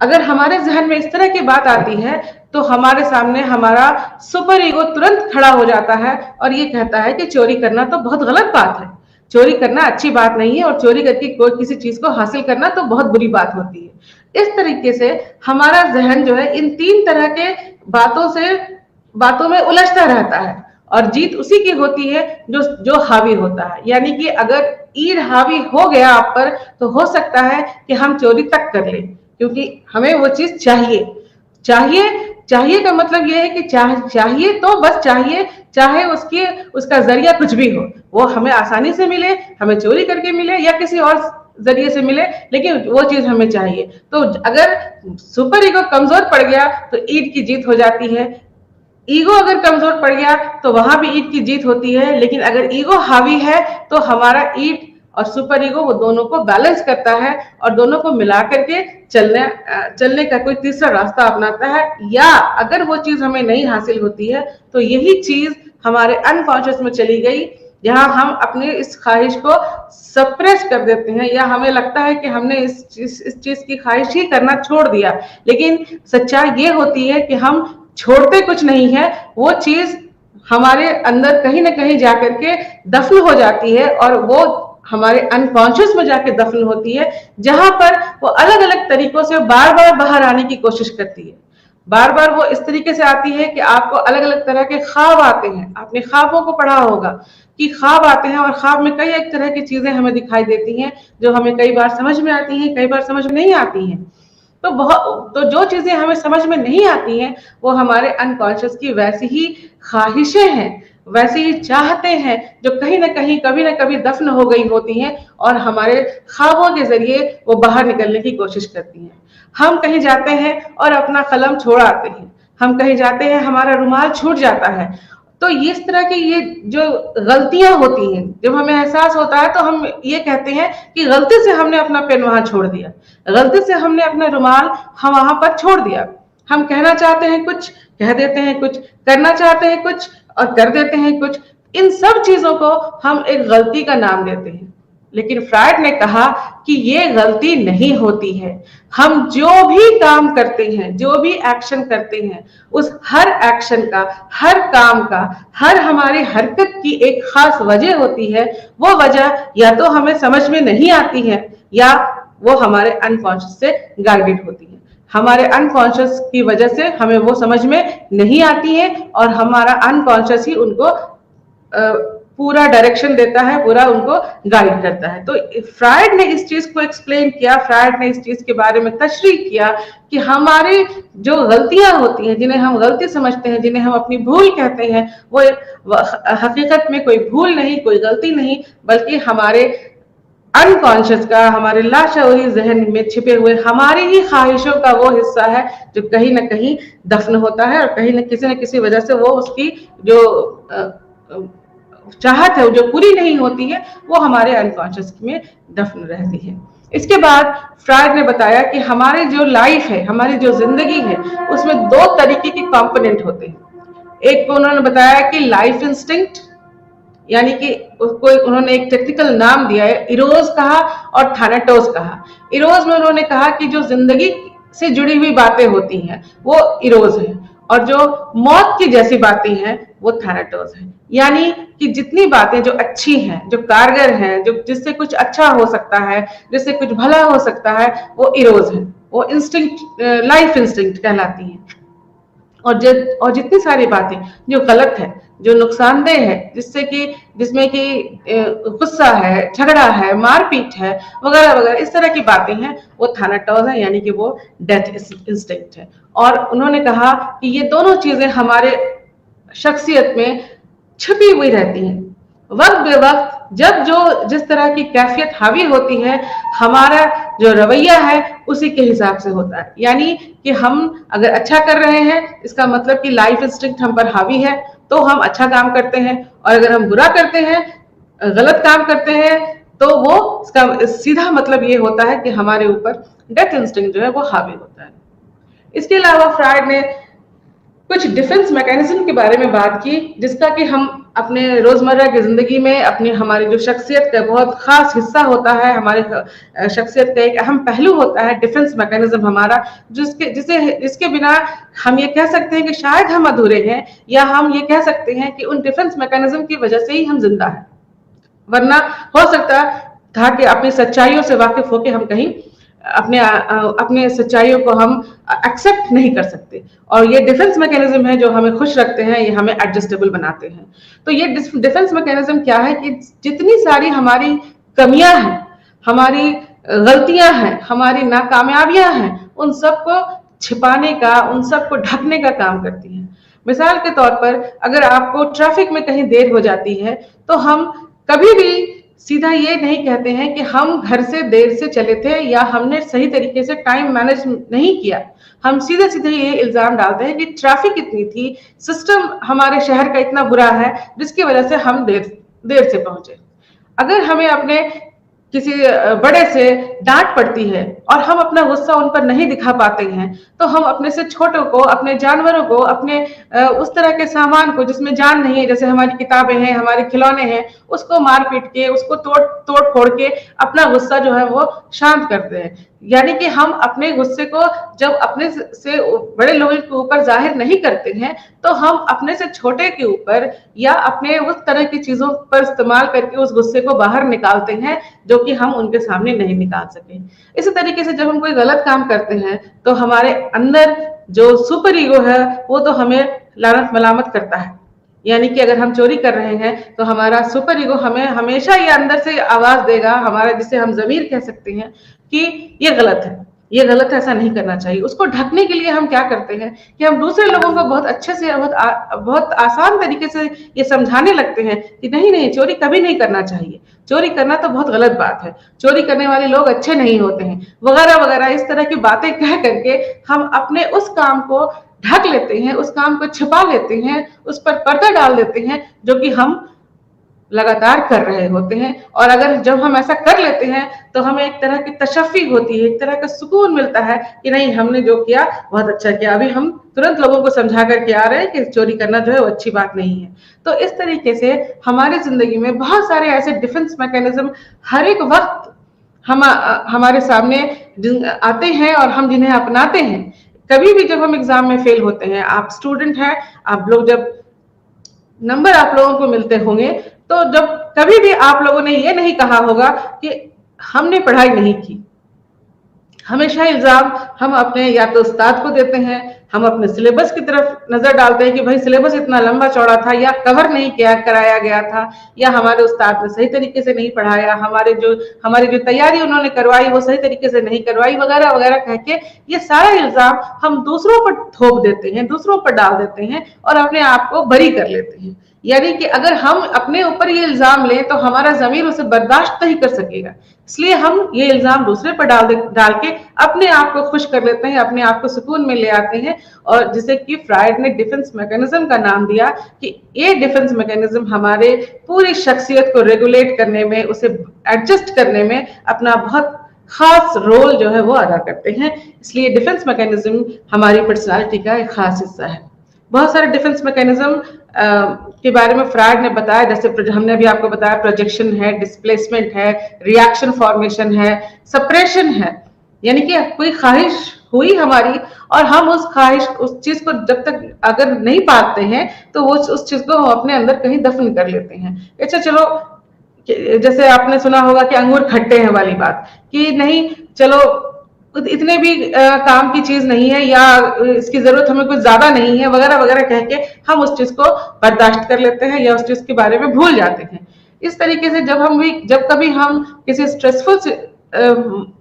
अगर हमारे जहन में इस तरह की बात आती है तो हमारे सामने हमारा सुपर ईगो तुरंत खड़ा हो जाता है और ये कहता है कि चोरी करना तो बहुत गलत बात है, चोरी करना अच्छी बात नहीं है, और चोरी करके कोई किसी चीज को हासिल करना तो बहुत बुरी बात होती है। इस तरीके से हमारा जहन जो है इन तीन तरह के बातों में उलझता रहता है, और जीत उसी की होती है जो हावी होता है। यानी कि अगर ईर हावी हो गया आप पर तो हो सकता है कि हम चोरी तक कर लें, क्योंकि हमें वो चीज चाहिए। चाहिए चाहिए का मतलब यह है कि चाहिए तो बस चाहिए, चाहे उसका जरिया कुछ भी हो, वो हमें आसानी से मिले, हमें चोरी करके मिले या किसी और जरिए से मिले, लेकिन वो चीज हमें चाहिए। तो अगर सुपर ईगो कमजोर पड़ गया तो ईद की जीत हो जाती है। ईगो अगर कमजोर पड़ गया तो वहां भी ईद की जीत होती है, लेकिन अगर ईगो हावी है तो हमारा ईद और सुपर ईगो वो दोनों को बैलेंस करता है और दोनों को मिला करके चलने का कोई तीसरा रास्ता अपनाता है। या अगर वो चीज हमें नहीं हासिल होती है तो यही चीज हमारे अनकॉन्शियस में चली गई, जहां हम अपने इस ख्वाहिश को सप्रेस कर देते हैं, या हमें लगता है कि हमने इस चीज की ख्वाहिश ही करना छोड़ दिया। लेकिन सच्चाई ये होती है कि हम छोड़ते कुछ नहीं है, वो चीज हमारे अंदर कहीं ना कहीं जाकर के दफन हो जाती है, और वो हमारे अनकॉन्शियस में जाके दफन होती है, जहां पर वो अलग अलग तरीकों से बार बार बाहर आने की कोशिश करती है। बार बार वो इस तरीके से आती है कि आपको अलग अलग तरह के ख्वाब आते हैं। आपने ख्वाबों को पढ़ा होगा कि ख्वाब आते हैं, और ख्वाब में कई एक तरह की चीजें हमें दिखाई देती हैं जो हमें कई बार समझ में आती हैं, कई बार समझ में नहीं आती हैं। तो जो चीजें हमें समझ में नहीं आती हैं वो हमारे अनकॉन्शियस की वैसी ही ख्वाहिशें हैं, वैसे ही चाहते हैं, जो कहीं ना कहीं कभी ना कभी दफन हो गई होती हैं और हमारे ख्वाबों के जरिए वो बाहर निकलने की कोशिश करती हैं। हम कहीं जाते हैं और अपना कलम छोड़ आते हैं, हम कहीं जाते हैं हमारा रुमाल छूट जाता है। तो इस तरह की ये जो गलतियां होती हैं, जब हमें एहसास होता है तो हम ये कहते हैं कि गलती से हमने अपना पेन वहां छोड़ दिया, गलती से हमने अपना रुमाल हम वहां पर छोड़ दिया। हम कहना चाहते हैं कुछ, कह देते हैं कुछ, करना चाहते हैं कुछ और कर देते हैं कुछ। इन सब चीजों को हम एक गलती का नाम देते हैं, लेकिन फ्रायड ने कहा कि ये गलती नहीं होती है। हम जो भी काम करते हैं, जो भी एक्शन करते हैं, उस हर एक्शन का, हर काम का, हर हमारी हरकत की एक खास वजह होती है। वो वजह या तो हमें समझ में नहीं आती है या वो हमारे अनकॉन्शियस से गाइडेड होती है। हमारे अनकॉन्शियस की वजह से हमें वो समझ में नहीं आती है और हमारा अनकॉन्शियस ही उनको पूरा डायरेक्शन देता है, पूरा उनको गाइड करता है। तो फ्रायड ने इस चीज को एक्सप्लेन किया, फ्रायड ने इस चीज के बारे में तशरीह किया कि हमारी जो गलतियां होती हैं, जिन्हें हम गलती समझते हैं, जिन्हें हम अपनी भूल कहते हैं, वो हकीकत में कोई भूल नहीं, कोई गलती नहीं, बल्कि हमारे अनकॉन्शियस का, हमारे लाशऊरी जहन में छिपे हुए हमारी ही ख्वाहिशों का वो हिस्सा है जो कहीं ना कहीं दफन होता है, और कहीं न किसी वजह से वो उसकी जो चाहत है जो पूरी नहीं होती है, वो हमारे अनकॉन्शियस में दफन रहती है। इसके बाद फ्रायड ने बताया कि हमारी जो लाइफ है, हमारी जो जिंदगी है, उसमें दो तरीके के कंपोनेंट होते हैं। एक को उन्होंने बताया कि लाइफ इंस्टिंक्ट, यानी कि उसको उन्होंने एक टेक्निकल नाम दिया है, इरोज कहा और थानाटोस कहा। इरोज में उन्होंने कहा कि जो जिंदगी से जुड़ी हुई बातें होती हैं वो इरोज है, और जो मौत की जैसी बातें हैं वो थानाटोस है। यानी कि जितनी बातें जो अच्छी हैं, जो कारगर हैं, जो जिससे कुछ अच्छा हो सकता है, जिससे कुछ भला हो सकता है, वो इरोज है, वो इंस्टिंक्ट, लाइफ इंस्टिंक्ट कहलाती हैं। और जितनी सारी बातें जो गलत है, जो नुकसानदेह है, जिसमें कि गुस्सा है, झगड़ा है, मारपीट है, वगैरह वगैरह, इस तरह की बातें हैं, वो थानाटोस है, यानी कि वो डेथ इंस्टिंक्ट है। और उन्होंने कहा कि ये दोनों चीजें हमारे शख्सियत में छिपी हुई रहती हैं। वक्त बे वक्त जब जो जिस तरह की कैफियत हावी होती है, हमारा जो रवैया है उसी के हिसाब से होता है। यानी कि हम अगर अच्छा कर रहे हैं, इसका मतलब कि लाइफ इंस्टिंक्ट हम पर हावी है, तो हम अच्छा काम करते हैं, और अगर हम बुरा करते हैं, गलत काम करते हैं, तो वो इसका सीधा मतलब ये होता है कि हमारे ऊपर डेथ इंस्टिंक्ट जो है वो हावी होता है। इसके अलावा फ्रायड ने कुछ डिफेंस मैकेनिज्म के बारे में बात की, जिसका कि हम अपने रोजमर्रा की जिंदगी में अपनी हमारी जो शख्सियत का बहुत खास हिस्सा होता है, हमारे शख्सियत का एक अहम पहलू होता है डिफेंस मैकेनिज्म हमारा, जिसके बिना हम ये कह सकते हैं कि शायद हम अधूरे हैं, या हम ये कह सकते हैं कि उन डिफेंस मैकेनिज्म की वजह से ही हम जिंदा हैं। वरना हो सकता था कि अपनी सच्चाइयों से वाकिफ होकर हम कहीं अपने सच्चाइयों को हम एक्सेप्ट नहीं कर सकते, और ये डिफेंस मैकेनिज्म है जो हमें खुश रखते हैं, ये हमें एडजस्टेबल बनाते हैं। तो ये डिफेंस मैकेनिज्म क्या है कि जितनी सारी हमारी कमियां हैं, हमारी गलतियां हैं, हमारी नाकामयाबियां हैं, उन सबको छिपाने का, उन सबको ढकने का काम करती हैं। मिसाल के तौर पर अगर आपको ट्रैफिक में कहीं देर हो जाती है, तो हम कभी भी सीधा ये नहीं कहते हैं कि हम घर से देर से चले थे या हमने सही तरीके से टाइम मैनेज नहीं किया। हम सीधे सीधे ये इल्जाम डालते हैं कि ट्रैफिक इतनी थी, सिस्टम हमारे शहर का इतना बुरा है, जिसकी वजह से हम देर से पहुंचे। अगर हमें अपने किसी बड़े से डांट पड़ती है और हम अपना गुस्सा उन पर नहीं दिखा पाते हैं, तो हम अपने से छोटों को, अपने जानवरों को, अपने उस तरह के सामान को जिसमें जान नहीं है, जैसे हमारी किताबें हैं, हमारे खिलौने हैं, उसको मार पीट के, उसको तोड़ फोड़ के अपना गुस्सा जो है वो शांत करते हैं। यानी कि हम अपने गुस्से को जब अपने से बड़े लोगों के ऊपर जाहिर नहीं करते हैं, तो हम अपने से छोटे के ऊपर या अपने उस तरह की चीजों पर इस्तेमाल करके उस गुस्से को बाहर निकालते हैं जो कि हम उनके सामने नहीं निकाल सके। इसी तरीके से जब हम कोई गलत काम करते हैं, तो हमारे अंदर जो सुपर ईगो है वो तो हमें लानत मलामत करता है। यानी कि अगर हम चोरी कर रहे हैं, तो हमारा सुपर ईगो हमें हमेशा ये अंदर से आवाज देगा, हमारा जिसे हम जमीर कह सकते हैं, कि ये गलत है, ये गलत है, ऐसा नहीं करना चाहिए। उसको ढकने के लिए हम क्या करते हैं कि हम दूसरे लोगों को बहुत अच्छे से, बहुत आसान तरीके से ये समझाने लगते हैं कि नहीं, चोरी कभी नहीं करना चाहिए, चोरी करना तो बहुत गलत बात है, चोरी करने वाले लोग अच्छे नहीं होते हैं, वगैरह वगैरह। इस तरह की बातें कह करके हम अपने उस काम को ढक लेते हैं, उस काम को छिपा लेते हैं, उस पर पर्दा डाल देते हैं जो कि हम लगातार कर रहे होते हैं। और अगर जब हम ऐसा कर लेते हैं, तो हमें एक तरह की तशफ़ी होती है, एक तरह का सुकून मिलता है कि नहीं, हमने जो किया बहुत अच्छा किया। अभी हम तुरंत लोगों को समझा करके आ रहे हैं कि चोरी करना जो है वो अच्छी बात नहीं है। तो इस तरीके से हमारी जिंदगी में बहुत सारे ऐसे डिफेंस मैकेनिज्म हर एक वक्त हमारे सामने आते हैं और हम जिन्हें अपनाते हैं। कभी भी जब हम एग्जाम में फेल होते हैं, आप स्टूडेंट हैं, आप लोग जब नंबर आप लोगों को मिलते होंगे, तो जब कभी भी आप लोगों ने ये नहीं कहा होगा कि हमने पढ़ाई नहीं की। हमेशा इल्जाम हम अपने या तो उस्ताद को देते हैं, हम अपने सिलेबस की तरफ नजर डालते हैं कि भाई सिलेबस इतना लंबा चौड़ा था, या कवर नहीं कराया गया था, या हमारे उस्ताद ने सही तरीके से नहीं पढ़ाया, हमारी जो तैयारी उन्होंने करवाई वो सही तरीके से नहीं करवाई, वगैरह वगैरह कह के ये सारा इल्जाम हम दूसरों पर थोप देते हैं, दूसरों पर डाल देते हैं और अपने आप को बरी कर लेते हैं। यानी कि अगर हम अपने ऊपर ये इल्जाम लें तो हमारा ज़मीर उसे बर्दाश्त नहीं कर सकेगा, इसलिए हम ये इल्जाम दूसरे पर डाल के अपने आप को खुश कर लेते हैं, अपने आप को सुकून में ले आते हैं। और जिसे कि फ्रायड ने डिफेंस मैकेनिज्म का नाम दिया कि ये डिफेंस मैकेनिज्म हमारे पूरी शख्सियत को रेगुलेट करने में, उसे एडजस्ट करने में अपना बहुत खास रोल जो है वो अदा करते हैं। इसलिए डिफेंस मैकेनिज्म हमारी पर्सनालिटी का एक खास हिस्सा है। बहुत सारे डिफेंस मैकेनिज्म के बारे में फ्रायड ने बताया, जैसे हमने अभी आपको बताया प्रोजेक्शन है, डिस्प्लेसमेंट है, रिएक्शन फॉर्मेशन है, सप्रेशन है। यानी कि कोई ख्वाहिश हुई हमारी और हम उस ख्वाहिश, उस चीज को जब तक अगर नहीं पाते हैं तो वो उस चीज को हम अपने अंदर कहीं दफन कर लेते हैं। अच्छा चलो, जैसे आपने सुना होगा कि अंगूर खट्टे हैं वाली बात, कि नहीं चलो इतने भी काम की चीज नहीं है, या इसकी जरूरत हमें कुछ ज्यादा नहीं है वगैरह वगैरह कह के हम उस चीज को बर्दाश्त कर लेते हैं या उस चीज के बारे में भूल जाते हैं। इस तरीके से जब कभी हम किसी स्ट्रेसफुल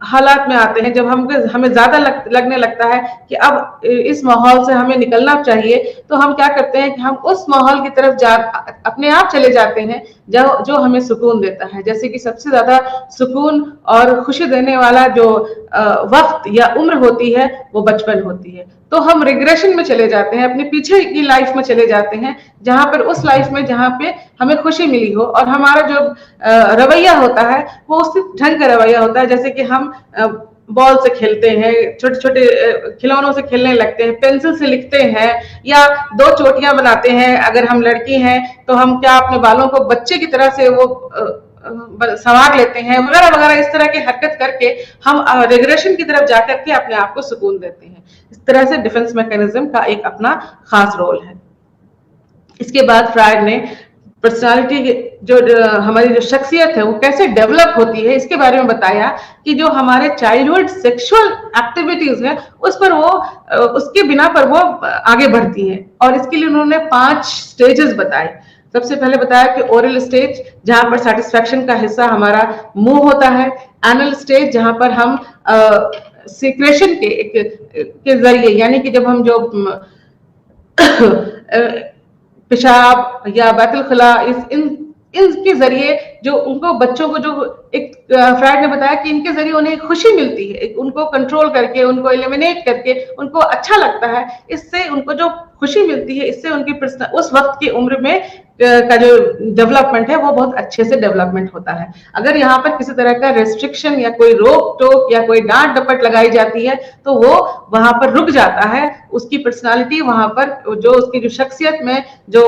हालात में आते हैं, जब हमें ज्यादा लगने लगता है कि अब इस माहौल से हमें निकलना चाहिए, तो हम क्या करते हैं कि हम उस माहौल की तरफ अपने आप चले जाते हैं जो हमें सुकून देता है। जैसे कि सबसे ज्यादा सुकून और खुशी देने वाला जो वक्त या उम्र होती है वो बचपन होती है। तो हम रिग्रेशन में चले जाते हैं, अपने पीछे की लाइफ में चले जाते हैं, जहां पर उस लाइफ में जहां पे हमें खुशी मिली हो, और हमारा जो रवैया होता है वो उसी ढंग का रवैया होता है। जैसे कि हम बॉल से खेलते हैं, छोटे छोटे खिलौनों से खेलने लगते हैं, पेंसिल से लिखते हैं, या दो चोटियां बनाते हैं। अगर हम लड़की हैं तो हम क्या अपने बालों को बच्चे की तरह से वो संवार लेते हैं, वगैरह वगैरह। इस तरह की हरकत करके हम रिग्रेशन की तरफ जाकर के अपने आप को सुकून देते हैं। इस तरह से डिफेंस मैकेनिज्म का एक अपना खास रोल है। इसके बाद फ्रायड ने पर्सनालिटी जो हमारी जो शख्सियत है वो कैसे डेवलप होती है इसके बारे में बताया, कि जो हमारे चाइल्डहुड सेक्सुअल एक्टिविटीज है उस पर वो उसके बिना पर वो आगे बढ़ती है। और इसके लिए उन्होंने 5 स्टेजेस बताए। सबसे पहले बताया कि ओरल स्टेज, जहां पर सेटिस्फेक्शन का हिस्सा हमारा मुंह होता है। एनल स्टेज, जहां पर हम सीक्रेशन के जरिए, यानी कि जब हम जो पेशाब या बैतुल खला इनके जरिए जो उनको बच्चों को जो एक फ्रायड ने बताया कि इनके जरिए उन्हें खुशी मिलती है, उनको कंट्रोल करके, उनको एलिमिनेट करके उनको अच्छा लगता है, इससे उनको जो खुशी मिलती है, इससे उनकी उस वक्त की उम्र में का जो डेवलपमेंट है वो बहुत अच्छे से डेवलपमेंट होता है। अगर यहाँ पर किसी तरह का रेस्ट्रिक्शन या कोई रोक टोक या कोई डांट डपट लगाई जाती है तो वो वहां पर रुक जाता है, उसकी पर्सनालिटी वहां पर जो उसकी जो शख्सियत में जो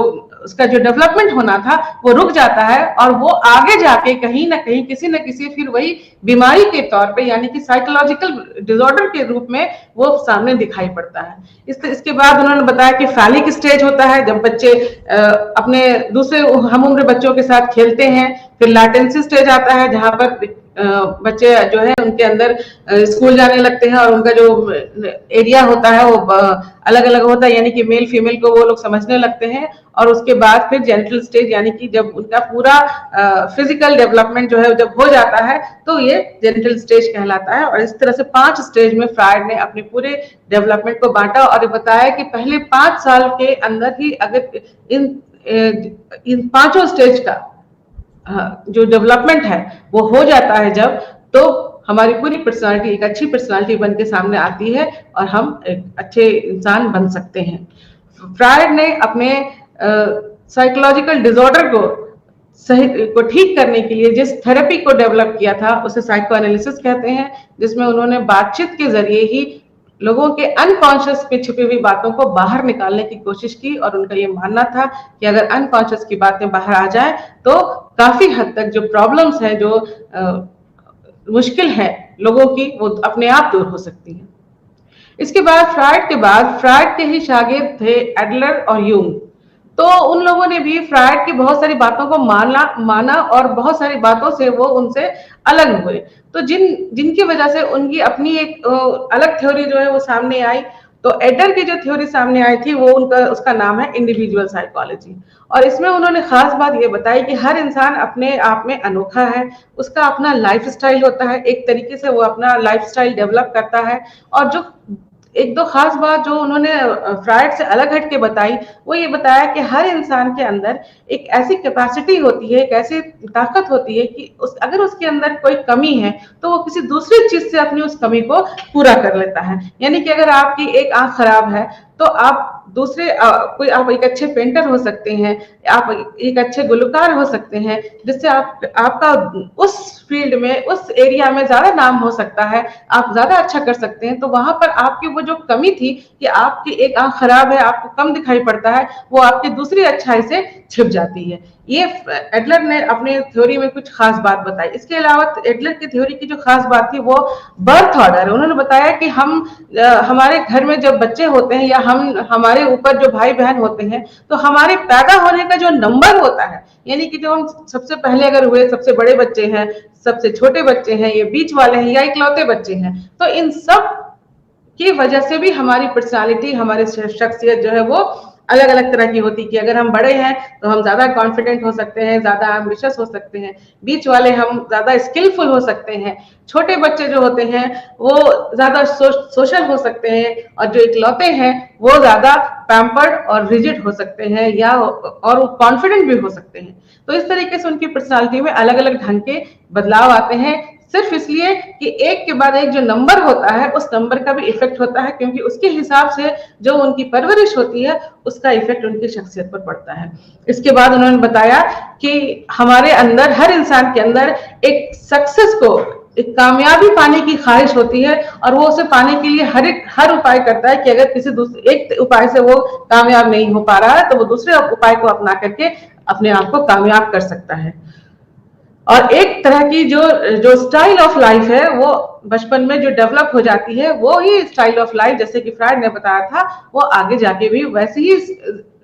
उसका जो डेवलपमेंट होना था वो रुक जाता है, और वो आगे जाके कहीं ना कहीं किसी न किसी फिर वही बीमारी के तौर पे, यानी कि साइकोलॉजिकल डिसऑर्डर के रूप में वो सामने दिखाई पड़ता है। इसके बाद उन्होंने बताया कि फैलिक स्टेज होता है, जब बच्चे अपने दूसरे हम उम्र बच्चों के साथ खेलते हैं। फिर लैटेंसी स्टेज आता है, जहां पर बच्चे जो है उनके अंदर स्कूल जाने लगते हैं और उनका जो एरिया होता है वो अलग अलग होता है, यानी कि मेल फीमेल को वो लोग समझने लगते हैं। और उसके बाद फिर जेनिटल स्टेज, यानी कि जब उनका पूरा फिजिकल डेवलपमेंट जो है जब हो जाता है तो ये जेनिटल स्टेज कहलाता है। और इस तरह से 5 स्टेज में फ्रायड ने अपने पूरे डेवलपमेंट को बांटा और बताया कि पहले 5 साल के अंदर ही अगर इन 5 स्टेज का जो डेवलपमेंट है वो हो जाता है जब, तो हमारी पूरी पर्सनालिटी एक अच्छी पर्सनालिटी बन के सामने आती है और हम एक अच्छे इंसान बन सकते हैं। फ्रायड ने अपने साइकोलॉजिकल डिसऑर्डर को ठीक करने के लिए जिस थेरेपी को डेवलप किया था उसे साइको एनालिसिस कहते हैं, जिसमें उन्होंने बातचीत के जरिए ही लोगों के अनकॉन्शियस में छुपी हुई बातों को बाहर निकालने की कोशिश की। और उनका ये मानना था कि अगर अनकॉन्शियस की बातें बाहर आ जाए तो काफी हद तक जो प्रॉब्लम्स है, जो मुश्किल है लोगों की, वो अपने आप दूर हो सकती है। इसके बाद फ्रायड के ही शागिर्द थे एडलर और यूंग। तो उन लोगों ने भी फ्रायड की बहुत सारी बातों को माना और बहुत सारी बातों से वो उनसे अलग हुए। तो जिनकी वजह से उनकी अपनी एक अलग थ्योरी जो है वो सामने आई। तो एडलर की जो थ्योरी सामने आई थी वो उसका नाम है इंडिविजुअल साइकोलॉजी। और इसमें उन्होंने खास बात ये बताई कि हर इंसान अपने आप में अनोखा है, उसका अपना लाइफ स्टाइल होता है, एक तरीके से वो अपना लाइफ स्टाइल डेवलप करता है। और जो एक दो खास बात जो उन्होंने फ्रायड से अलग हट के बताई, वो ये बताया कि हर इंसान के अंदर एक ऐसी कैपेसिटी होती है, एक ऐसी ताकत होती है कि अगर उसके अंदर कोई कमी है तो वो किसी दूसरी चीज से अपनी उस कमी को पूरा कर लेता है। यानी कि अगर आपकी एक आंख खराब है तो आप दूसरे कोई आप एक अच्छे पेंटर हो सकते हैं, आप एक अच्छे गुलकार हो सकते हैं, जिससे आपका उस फील्ड में, उस एरिया में ज्यादा नाम हो सकता है, आप ज्यादा अच्छा कर सकते हैं। तो वहां पर आपकी वो जो कमी थी कि आपकी एक आंख खराब है, आपको कम दिखाई पड़ता है, वो आपकी दूसरी अच्छाई से छिप जाती है। ये एडलर ने अपने थ्योरी में कुछ खास बात बताई। इसके अलावा एडलर की थ्योरी की जो खास बात थी वो बर्थ ऑर्डर। उन्होंने बताया कि हमारे घर में जब बच्चे होते हैं या हमारे ऊपर जो भाई बहन होते हैं, तो हमारे पैदा होने का जो नंबर होता है, यानी कि जो हम सबसे पहले अगर हुए, सबसे बड़े बच्चे हैं, सबसे छोटे बच्चे हैं, ये बीच वाले हैं या इकलौते बच्चे हैं, तो इन सब की वजह से भी हमारी पर्सनालिटी, हमारी शख्सियत जो है वो अलग अलग तरह की होती है। कि अगर हम बड़े हैं तो हम ज्यादा कॉन्फिडेंट हो सकते हैं, ज्यादा एम्बिशियस हो सकते हैं, बीच वाले हम ज्यादा स्किलफुल हो सकते हैं, छोटे बच्चे जो होते हैं वो ज्यादा सोशल हो सकते हैं, और जो इकलौते हैं वो ज्यादा पैम्पर्ड और रिजिड हो सकते हैं, या और कॉन्फिडेंट भी हो सकते हैं। तो इस तरीके से उनकी पर्सनालिटी में अलग अलग ढंग के बदलाव आते हैं, सिर्फ इसलिए कि एक के बाद एक जो नंबर होता है उस नंबर का भी इफेक्ट होता है, क्योंकि उसके हिसाब से जो उनकी परवरिश होती है उसका इफेक्ट उनकी शख्सियत पर पड़ता है। इसके बाद उन्होंने बताया कि हमारे अंदर, हर इंसान के अंदर एक सक्सेस को, एक कामयाबी पाने की ख्वाहिश होती है, और वो उसे पाने के लिए हर उपाय करता है कि अगर किसी दूसरे एक उपाय से वो कामयाब नहीं हो पा रहा है तो वो दूसरे उपाय को अपना करके अपने आप को कामयाब कर सकता है। और एक तरह की जो जो स्टाइल ऑफ लाइफ है वो बचपन में जो डेवलप हो जाती है, वो ही स्टाइल ऑफ लाइफ, जैसे कि फ्रायड ने बताया था, वो आगे जाके भी वैसे ही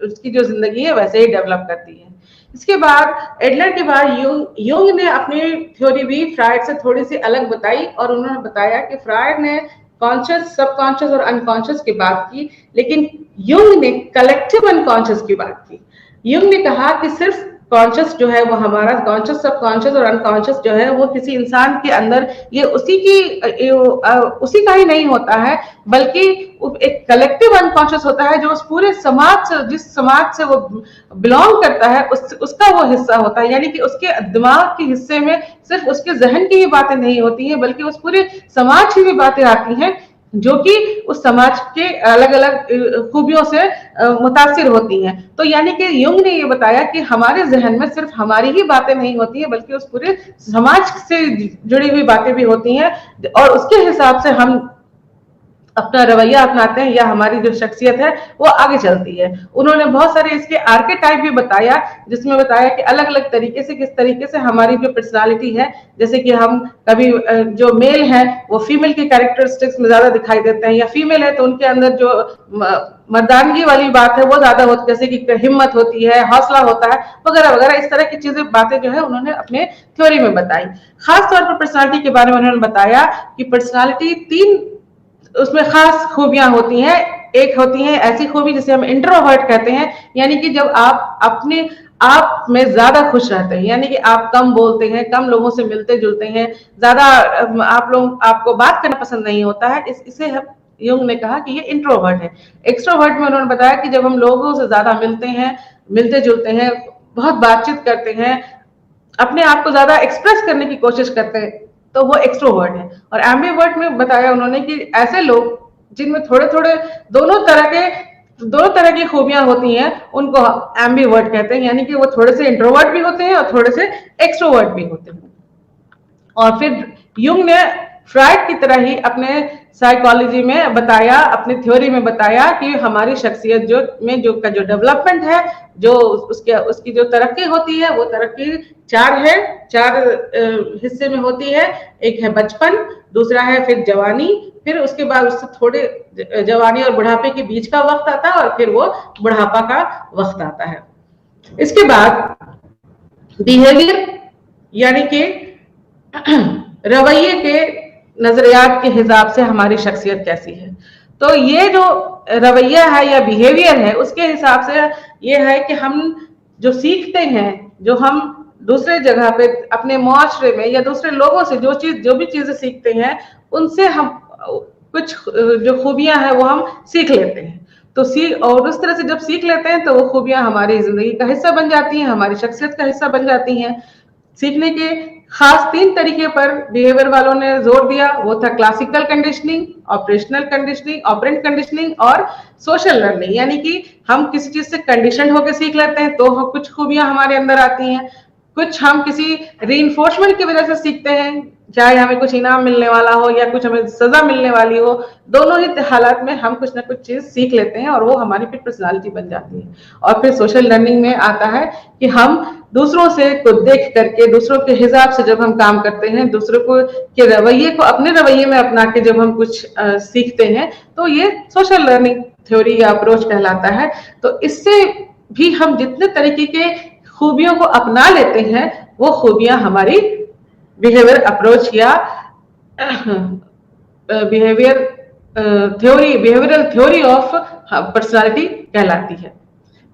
उसकी जो जिंदगी है वैसे ही डेवलप करती है। इसके बाद एडलर के बाद यूंग ने अपनी थ्योरी भी फ्रायड से थोड़ी सी अलग बताई, और उन्होंने बताया कि फ्रायड ने कॉन्शियस, सबकॉन्शियस और अनकॉन्शियस की बात की, लेकिन यूंग ने कलेक्टिव अनकॉन्शियस की बात की। यूंग ने कहा कि सिर्फ कॉन्शियस जो है वो हमारा कॉन्शियस, सबकॉन्शियस और अनकॉन्शियस जो है वो किसी इंसान के अंदर ये उसी का ही नहीं होता है, बल्कि एक कलेक्टिव अनकॉन्शियस होता है जो उस पूरे समाज से, जिस समाज से वो बिलोंग करता है, उसका वो हिस्सा होता है। यानी कि उसके दिमाग के हिस्से में सिर्फ उसके जहन की ही बातें नहीं होती हैं, बल्कि उस पूरे समाज की भी बातें आती हैं जो कि उस समाज के अलग अलग खूबियों से मुतासिर होती हैं। तो यानी कि यूंग ने ये बताया कि हमारे जहन में सिर्फ हमारी ही बातें नहीं होती हैं, बल्कि उस पूरे समाज से जुड़ी हुई बातें भी होती हैं, और उसके हिसाब से हम अपना रवैया अपनाते हैं या हमारी जो शख्सियत है वो आगे चलती है। उन्होंने बहुत सारे इसके आर्केटाइप भी बताया, जिसमें बताया कि अलग अलग तरीके से, किस तरीके से हमारी जो पर्सनालिटी है, जैसे कि हम कभी जो मेल है वो फीमेल की कैरेक्टरिस्टिक्स में ज्यादा दिखाई देते हैं, या फीमेल है तो उनके अंदर जो मर्दानगी वाली बात है वो ज्यादा होती है, जैसे कि हिम्मत होती है, हौसला होता है, वगैरह वगैरह। इस तरह की चीजें, बातें जो है उन्होंने अपने थ्योरी में बताई। खास तौर पर पर्सनालिटी के बारे में उन्होंने बताया कि पर्सनालिटी तीन, उसमें खास खूबियां होती हैं। एक होती है ऐसी खूबी जिसे हम इंट्रोवर्ट कहते हैं, यानी कि जब आप अपने आप में ज्यादा खुश रहते हैं, यानी कि आप कम बोलते हैं, कम लोगों से मिलते जुलते हैं, ज्यादा आपको बात करना पसंद नहीं होता है, इसे यूंग ने कहा कि ये इंट्रोवर्ट है। एक्सट्रोवर्ट में उन्होंने बताया कि जब हम लोगों से ज्यादा मिलते हैं, मिलते जुलते हैं, बहुत बातचीत करते हैं, अपने आप को ज्यादा एक्सप्रेस करने की कोशिश करते हैं, तो वो एक्सट्रोवर्ट है। और एम्बिवर्ट में बताया उन्होंने कि ऐसे लोग जिनमें थोड़े थोड़े दोनों तरह की खूबियां होती हैं, उनको एम्बिवर्ट कहते हैं, यानी कि वो थोड़े से इंट्रोवर्ट भी होते हैं और थोड़े से एक्सट्रोवर्ट भी होते हैं। और फिर यूंग ने फ्रायड की तरह ही अपने साइकोलॉजी में बताया, अपनी थ्योरी में बताया कि हमारी शख्सियत जो डेवलपमेंट है, जो उसकी जो तरक्की होती है, वो तरक्की चार हिस्से में होती है। एक है बचपन, दूसरा है फिर जवानी, फिर उसके बाद उससे थोड़े जवानी और बुढ़ापे के बीच का वक्त आता है, और फिर वो बुढ़ापा का वक्त आता है। इसके बाद बिहेवियर, यानी कि रवैये के नजरियात के हिसाब से हमारी शख्सियत कैसी है। तो ये जो रवैया है या बिहेवियर है, उसके हिसाब से ये है कि हम जो सीखते हैं, जो हम दूसरे जगह पे अपने मुआशरे में या दूसरे लोगों से जो भी चीजें सीखते हैं, उनसे हम कुछ जो खूबियां हैं वो हम सीख लेते हैं। तो सीख और उस तरह से जब सीख लेते हैं तो वो खूबियां हमारी जिंदगी का हिस्सा बन जाती हैं, हमारी शख्सियत का हिस्सा बन जाती हैं। सीखने के खास 3 तरीके पर बिहेवियर वालों ने जोर दिया, वो था classical conditioning, operational conditioning, operant conditioning और सोशल लर्निंग। यानी कि हम किसी चीज से कंडीशन होकर सीख लेते हैं तो कुछ खूबियां हमारे अंदर आती हैं, कुछ हम किसी रीइंफोर्समेंट की वजह से सीखते हैं, चाहे हमें कुछ इनाम मिलने वाला हो या कुछ हमें सजा मिलने वाली हो, दोनों ही हालात में हम कुछ ना कुछ चीज सीख लेते हैं और वो हमारी फिर पर्सनालिटी बन जाती है। और फिर सोशल लर्निंग में आता है कि हम दूसरों से को देख करके, दूसरों के हिसाब से जब हम काम करते हैं, दूसरों को के रवैये को अपने रवैये में अपना के जब हम कुछ सीखते हैं, तो ये सोशल लर्निंग थ्योरी या अप्रोच कहलाता है। तो इससे भी हम जितने तरीके के खूबियों को अपना लेते हैं, वो खूबियां हमारी बिहेवियर अप्रोच या behaviour theory, behavioural theory of personality कहलाती है।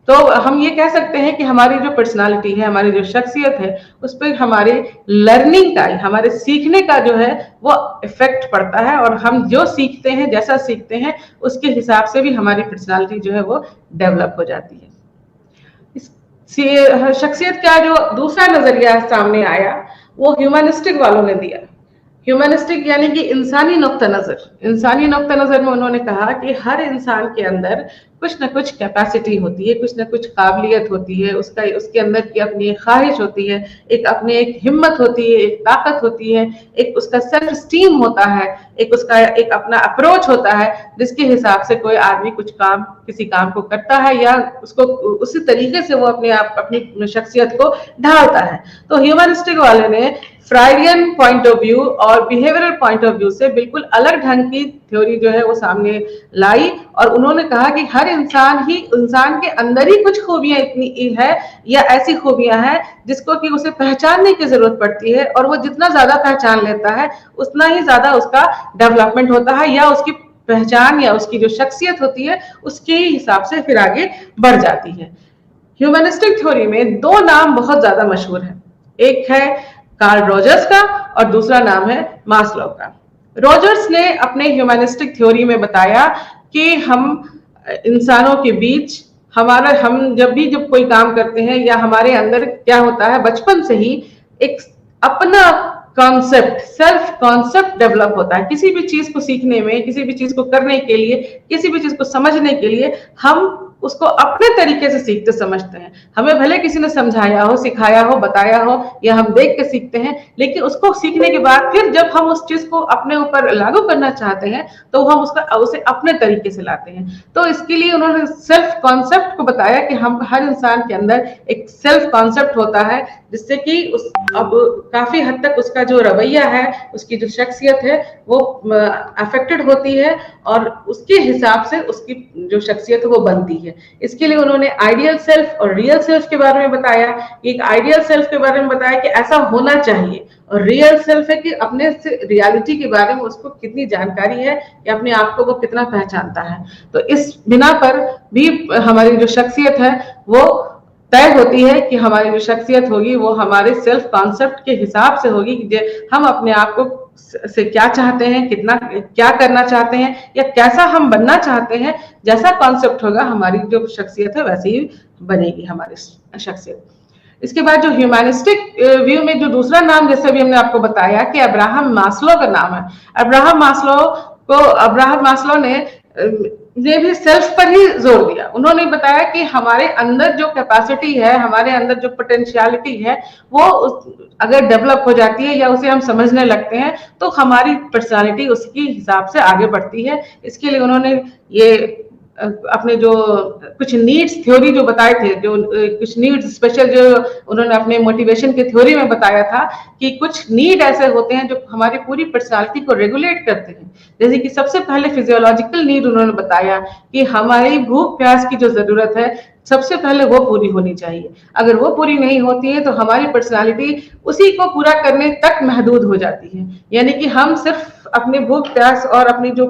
तो हम ये कह सकते हैं कि हमारी जो पर्सनालिटी है, हमारी जो शख्सियत है, उस पर हमारे लर्निंग का, हमारे सीखने का जो है वो इफेक्ट पड़ता है, और हम जो सीखते हैं, जैसा सीखते हैं, उसके हिसाब से भी हमारी पर्सनालिटी जो है वो डेवलप हो जाती है। शख्सियत का जो दूसरा नजरिया सामने आया वो ह्यूमनिस्टिक वालों ने दिया। ह्यूमनिस्टिक यानी कि इंसानी नुक्ता नजर। इंसानी नुक्ता नजर में उन्होंने कहा कि हर इंसान के अंदर कुछ ना कुछ कैपेसिटी होती है, कुछ ना कुछ काबिलियत होती है, उसका उसके अंदर की अपनी एक ख्वाहिश होती है, एक हिम्मत होती है, एक ताकत होती है, एक उसका सेल्फ स्टीम होता है, एक उसका एक अपना अप्रोच होता है, जिसके हिसाब से कोई आदमी कुछ काम, किसी काम को करता है या उसको उसी तरीके से वो अपने आप अपनी शख्सियत को ढालता है। तो ह्यूमनिस्टिक वाले ने फ्राइडियन पॉइंट ऑफ व्यू और बिहेवियरल पॉइंट ऑफ व्यू से बिल्कुल अलग ढंग की थ्योरी जो है वो सामने लाई, और उन्होंने कहा कि हर इंसान के अंदर ही कुछ खूबियां इतनी है या ऐसी खूबियां हैं जिसको कि उसे पहचानने की जरूरत पड़ती है, और वो जितना ज्यादा पहचान लेता है उतना ही ज्यादा उसका डेवलपमेंट होता है, या उसकी पहचान या उसकी जो शख्सियत होती है उसके हिसाब से फिर आगे बढ़ जाती है। ह्यूमनिस्टिक थ्योरी में 2 नाम बहुत ज्यादा मशहूर है, एक है कार्ल रॉजर्स का और दूसरा नाम है मास्लो का। रॉजर्स ने अपने ह्यूमनिस्टिक थ्योरी में बताया कि हम इंसानों के बीच हम जब कोई काम करते हैं या हमारे अंदर क्या होता है, बचपन से ही एक अपना कॉन्सेप्ट, सेल्फ कॉन्सेप्ट डेवलप होता है। किसी भी चीज को सीखने में, किसी भी चीज को करने के लिए, किसी भी चीज को समझने के लिए हम उसको अपने तरीके से सीखते समझते हैं। हमें भले किसी ने समझाया हो, सिखाया हो, बताया हो, या हम देख के सीखते हैं, लेकिन उसको सीखने के बाद फिर जब हम उस चीज को अपने ऊपर लागू करना चाहते हैं तो हम उसे अपने तरीके से लाते हैं। तो इसके लिए उन्होंने सेल्फ कॉन्सेप्ट को बताया कि हम हर इंसान के अंदर एक सेल्फ कॉन्सेप्ट होता है, जिससे कि अब काफी हद तक उसका जो रवैया है, उसकी जो शख्सियत है वो अफेक्टेड होती है, और उसके हिसाब से उसकी जो शख्सियत है वो बनती है। इसके लिए उन्होंने आइडियल सेल्फ और रियल सेल्फ के बारे में बताया। एक आइडियल सेल्फ के बारे में बताया कि ऐसा होना चाहिए, और रियल सेल्फ है कि अपने से रियलिटी के बारे में उसको कितनी जानकारी है या अपने आप को वो कितना पहचानता है। तो इस बिना पर भी हमारी जो शख्सियत है वो तय होती है कि हमारी जो शख्सियत होगी वो हमारे सेल्फ कॉन्सेप्ट के हिसाब से होगी कि हम अपने आप को से क्या चाहते हैं, कितना क्या करना चाहते हैं, या कैसा हम बनना चाहते हैं। जैसा कॉन्सेप्ट होगा हमारी जो शख्सियत है वैसे ही बनेगी हमारी शख्सियत। इसके बाद जो ह्यूमनिस्टिक व्यू में जो दूसरा नाम, जैसे भी हमने आपको बताया कि अब्राहम मास्लो का नाम है। अब्राहम मास्लो ने भी सेल्फ पर ही जोर दिया। उन्होंने बताया कि हमारे अंदर जो कैपेसिटी है, हमारे अंदर जो पोटेंशियलिटी है, वो अगर डेवलप हो जाती है या उसे हम समझने लगते हैं तो हमारी पर्सनालिटी उसके हिसाब से आगे बढ़ती है। इसके लिए उन्होंने ये अपने जो कुछ नीड्स थ्योरी जो बताए थे, जो कुछ नीड्स स्पेशल जो उन्होंने अपने मोटिवेशन के थ्योरी में बताया था कि कुछ नीड ऐसे होते हैं जो हमारी पूरी पर्सनालिटी को रेगुलेट करते हैं। जैसे कि सबसे पहले फिजियोलॉजिकल नीड उन्होंने बताया कि हमारी भूख प्यास की जो जरूरत है सबसे पहले वो पूरी होनी चाहिए। अगर वो पूरी नहीं होती है तो हमारी पर्सनालिटी उसी को पूरा करने तक महदूद हो जाती है। यानी कि हम सिर्फ अपनी भूख प्यास और अपनी जो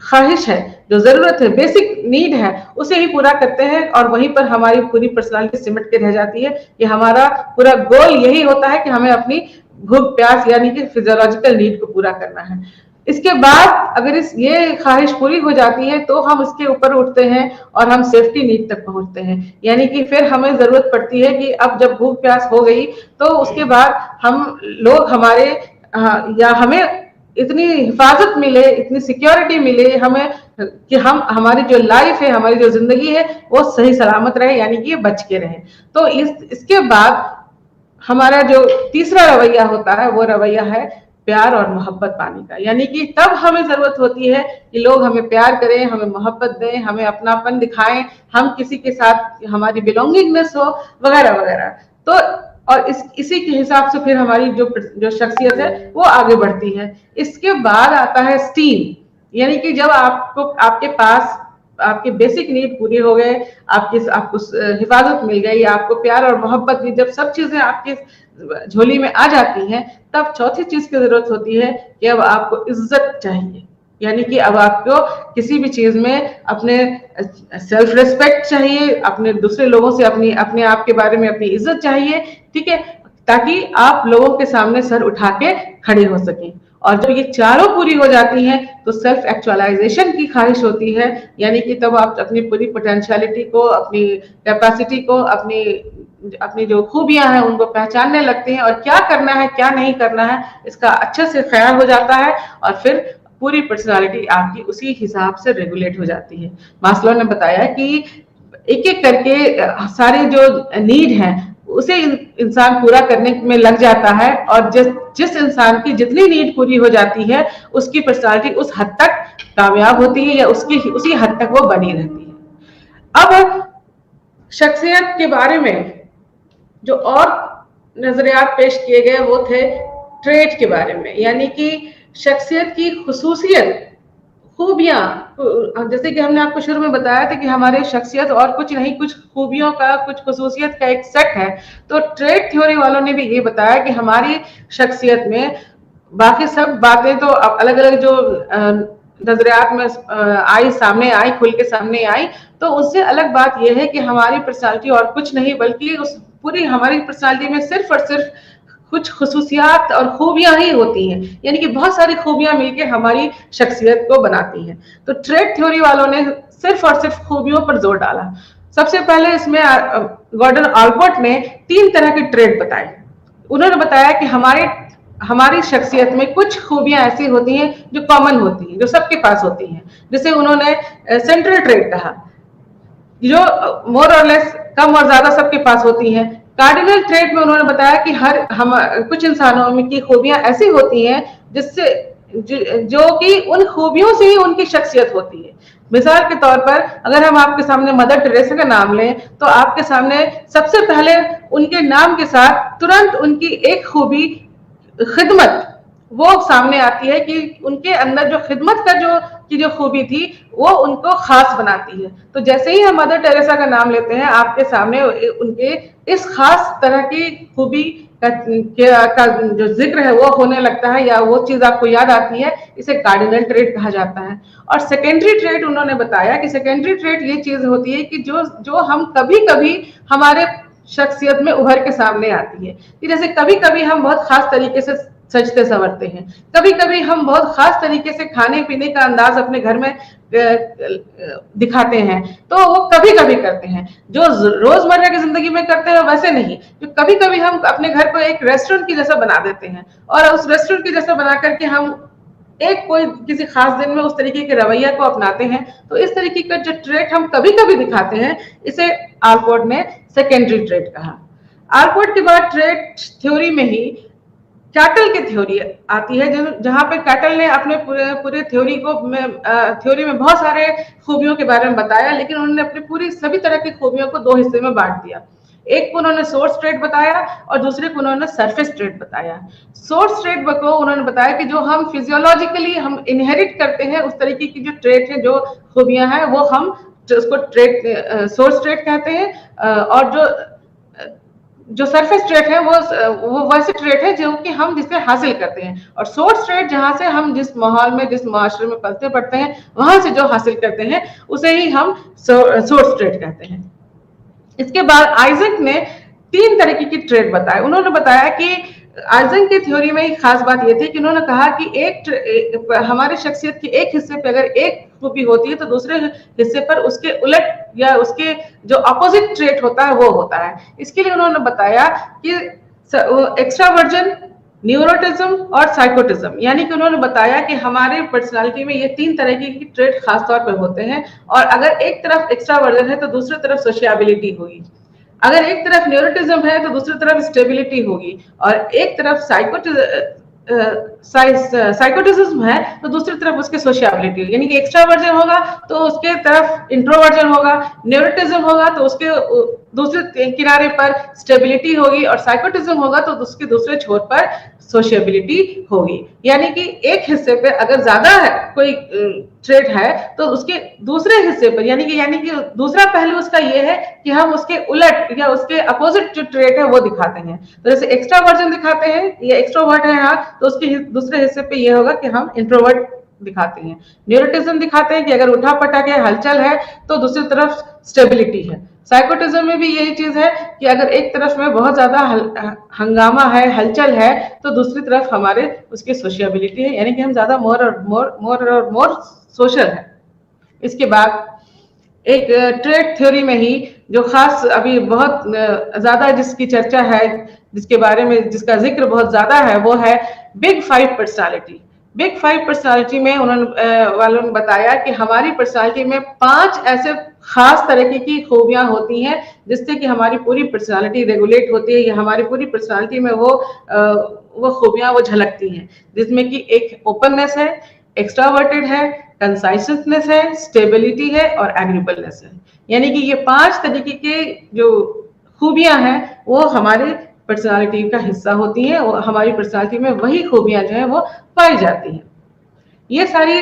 ख्वाहिश है, जो जरूरत है, बेसिक नीड है, उसे ही पूरा करते हैं, और वहीं पर हमारी पूरी पर्सनालिटी सिमट के रह जाती है। कि हमारा पूरा गोल यही होता है कि हमें अपनी भूख प्यास यानी कि फिजियोलॉजिकल नीड को पूरा करना है। इसके बाद अगर ये ख्वाहिश पूरी हो जाती है तो हम इसके ऊपर उठते हैं और हम सेफ्टी नीड तक पहुंचते हैं। यानी कि फिर हमें जरूरत पड़ती है कि अब जब भूख प्यास हो गई तो उसके बाद हम लोग हमारे या हमें इतनी हिफाजत मिले, इतनी सिक्योरिटी मिले हमें कि हम हमारी जो लाइफ है, हमारी जो जिंदगी है वो सही सलामत रहे, यानी कि ये बच के रहे। तो इसके बाद हमारा जो तीसरा रवैया होता है वो रवैया है प्यार और मोहब्बत पाने का। यानी कि तब हमें जरूरत होती है कि लोग हमें प्यार करें, हमें मोहब्बत दें, हमें अपनापन दिखाएं, हम किसी के साथ हमारी बिलोंगिंगनेस हो वगैरह वगैरह। तो और इसी के हिसाब से फिर हमारी जो शख्सियत है वो आगे बढ़ती है। इसके बाद आता है स्टीम, यानी कि जब आपके पास आपके बेसिक नीड पूरी हो गए, आपको हिफाजत मिल गई, आपको प्यार और मोहब्बत भी, जब सब चीजें आपकी झोली में आ जाती हैं, तब चौथी चीज की जरूरत होती है कि अब आपको इज्जत चाहिए। यानी कि अब आपको किसी भी चीज में अपने सेल्फ रिस्पेक्ट चाहिए, अपने दूसरे लोगों से अपने आप के बारे में अपनी इज्जत चाहिए, ठीक है, ताकि आप लोगों के सामने सर उठा के खड़े हो सकें। और जब ये चारों पूरी हो जाती हैं तो सेल्फ एक्चुअलाइजेशन की ख्वाहिश होती है। यानी कि तब आप अपनी पूरी पोटेंशियलिटी को, अपनी कैपेसिटी को, अपनी जो खूबियां हैं उनको पहचानने लगते हैं और क्या करना है क्या नहीं करना है इसका अच्छे से ख्याल हो जाता है, और फिर पूरी पर्सनालिटी आपकी उसी हिसाब से रेगुलेट हो जाती है। मास्लो ने बताया कि एक एक करके सारे जो नीड हैं उसे इंसान पूरा करने में लग जाता है, और जिस इंसान की जितनी नीड पूरी हो जाती है उसकी पर्सनालिटी उस हद तक कामयाब होती है या उसी हद तक वो बनी रहती है। अब शख्सियत के बारे में जो और नजरियात पेश किए गए वो थे ट्रेट के बारे में, यानी कि शख्सियत की खुसूसियत, खूबियां। जैसे कि हमने आपको शुरू में बताया था कि हमारे शख्सियत और कुछ नहीं, कुछ खूबियों का, कुछ खुसूसियत का एक सेट है। तो ट्रेट थ्योरी वालों ने भी ये बताया कि हमारी शख्सियत में बाकी सब बातें तो अलग अलग जो नजरियात में सामने आई, खुल के सामने आई, तो उससे अलग बात यह है कि हमारी पर्सनालिटी और कुछ नहीं बल्कि उस पूरी हमारी पर्सनालिटी में सिर्फ और सिर्फ कुछ खुसूसियात और खूबियां ही होती हैं। यानी कि बहुत सारी खूबियां मिलकर हमारी शख्सियत को बनाती हैं। तो ट्रेट थ्योरी वालों ने सिर्फ और सिर्फ खूबियों पर जोर डाला। सबसे पहले इसमें गॉर्डन ऑलपोर्ट ने 3 तरह के ट्रेट बताए। उन्होंने बताया कि हमारी शख्सियत में कुछ खूबियां ऐसी होती हैं जो कॉमन होती हैं, जो सबके पास होती हैं। जैसे उन्होंने सेंट्रल ट्रेट कहा, जो मोर और लेस कम और ज्यादा सबके पास होती हैं। कार्डिनल ट्रेट में उन्होंने बताया कि कुछ इंसानों में की खूबियां ऐसी होती हैं जिससे जो कि उन खूबियों से ही उनकी शख्सियत होती है। मिसाल के तौर पर अगर हम आपके सामने मदर टेरेसा का नाम लें तो आपके सामने सबसे पहले उनके नाम के साथ तुरंत उनकी एक खूबी खिदमत वो सामने आती है कि उनके अंदर जो खिदमत का जो खूबी थी वो उनको खास बनाती है। तो जैसे ही हम मदर टेरेसा का नाम लेते हैं आपके सामने उनके इस खास तरह की खूबी का जो जिक्र है वो होने लगता है, या वो चीज आपको याद आती है। इसे कार्डिनल ट्रेट कहा जाता है। और सेकेंडरी ट्रेट उन्होंने बताया कि सेकेंडरी ट्रेट ये चीज होती है कि जो हम कभी कभी हमारे शख्सियत में उभर के सामने आती है। कि जैसे कभी कभी हम बहुत खास तरीके से सजते संवरते हैं, कभी कभी हम बहुत खास तरीके से खाने पीने का अंदाज अपने घर में दिखाते हैं, तो वो कभी कभी करते हैं। जो रोजमर्रा की जिंदगी में करते हैं वैसे नहीं, जो कभी कभी हम अपने घर को एक रेस्टोरेंट की जैसा बना देते हैं, और उस रेस्टोरेंट की जैसा बना करके हम कोई किसी खास दिन में उस तरीके के रवैया को अपनाते हैं। तो इस तरीके का जो ट्रेट हम कभी कभी दिखाते हैं इसे आलपोर्ट ने सेकेंडरी ट्रेट कहा। आलपोर्ट के बाद ट्रेट थ्योरी में ही कैटल की थ्योरी आती है, जहां पे कैटल ने अपने पूरे थ्योरी में बहुत सारे खूबियों के बारे में बताया, लेकिन उन्होंने अपनी पूरी सभी तरह की खूबियों को 2 हिस्से में बांट दिया। एक को उन्होंने सोर्स ट्रेट बताया और दूसरे को उन्होंने सरफेस ट्रेट बताया। सोर्स ट्रेट को उन्होंने बताया कि जो हम फिजियोलॉजिकली हम इनहेरिट करते हैं उस तरीके की जो ट्रेट है, जो खूबियां हैं, वो हम उसको सोर्स ट्रेट कहते हैं। और जो सरफेस ट्रेट है वो वैसे ट्रेट है जो कि हम जिससे हासिल करते हैं, और सोर्स ट्रेट जहां से हम जिस माहौल में, जिस माशरे में पलते पड़ते हैं वहां से जो हासिल करते हैं उसे ही हम सोर्स ट्रेट कहते हैं। इसके बाद आइजक ने 3 तरीके की ट्रेट बताए। उन्होंने बताया कि आइजन की थ्योरी में ही खास बात ये थी कि उन्होंने कहा कि हमारी शख्सियत के एक हिस्से पे अगर एक खूबी होती है तो दूसरे हिस्से पर उसके उलट या उसके जो अपोजिट ट्रेट होता है वो होता है। इसके लिए उन्होंने बताया कि एक्स्ट्रावर्जन, न्यूरोटिज्म और साइकोटिज्म, यानी कि उन्होंने बताया कि हमारे पर्सनालिटी में ये 3 तरह की ट्रेट खासतौर पर होते हैं, और अगर एक तरफ एक्स्ट्रावर्जन है तो दूसरी तरफ सोशियबिलिटी होगी, अगर एक तरफ न्यूरोटिज्म है तो दूसरी तरफ स्टेबिलिटी होगी, और एक तरफ साइकोटिज्म है तो दूसरी तरफ उसके सोशियबिलिटी, यानी कि एक्स्ट्रावर्जन होगा तो उसके तरफ इंट्रोवर्जन होगा, न्यूरोटिज्म होगा तो उसके दूसरे किनारे पर स्टेबिलिटी होगी, और साइकोटिज्म होगा तो उसके दूसरे छोर पर सोशियबिलिटी होगी। यानी कि एक हिस्से पे अगर ज्यादा है कोई ट्रेट है तो उसके दूसरे हिस्से पर, यानी कि दूसरा पहलू उसका ये है कि हम उसके उलट या उसके अपोजिट जो ट्रेट है वो दिखाते हैं। तो जैसे एक्स्ट्रावर्जन दिखाते हैं या एक्स्ट्रोवर्ट है हाँ, तो उसके दूसरे हिस्से पे ये होगा कि हम इंट्रोवर्ट दिखाते हैं। न्यूरोटिज्म दिखाते हैं कि अगर उठा पटक है, हलचल है, तो दूसरी तरफ स्टेबिलिटी है। साइकोटिज्म में भी यही चीज है कि अगर एक तरफ में बहुत ज्यादा हंगामा है, हलचल है, तो दूसरी तरफ हमारे उसकी सोशियबिलिटी है, यानी कि हम ज्यादा मोर सोशल है। इसके बाद एक ट्रेट थ्योरी में ही जो खास अभी बहुत ज्यादा जिसकी चर्चा है, जिसके बारे में जिसका जिक्र बहुत ज्यादा है, वो है बिग 5 पर्सनालिटी। बिग 5 पर्सनालिटी में वालों ने बताया कि हमारी पर्सनालिटी में 5 ऐसे खास तरह की खूबियां होती हैं जिससे कि हमारी पूरी पर्सनालिटी रेगुलेट होती है, या हमारी पूरी पर्सनालिटी में वो खूबियां वो झलकती हैं, जिसमें कि एक ओपननेस है, एक्स्ट्रावर्टेड है, कंसाइसनेस है, स्टेबिलिटी है और एग्रीबलनेस है। यानी कि ये 5 तरीके के जो खूबियां हैं वो हमारे पर्सनालिटी का हिस्सा होती हैं, और हमारी पर्सनालिटी में वही खूबियां जो है वो पाई जाती हैं। ये सारी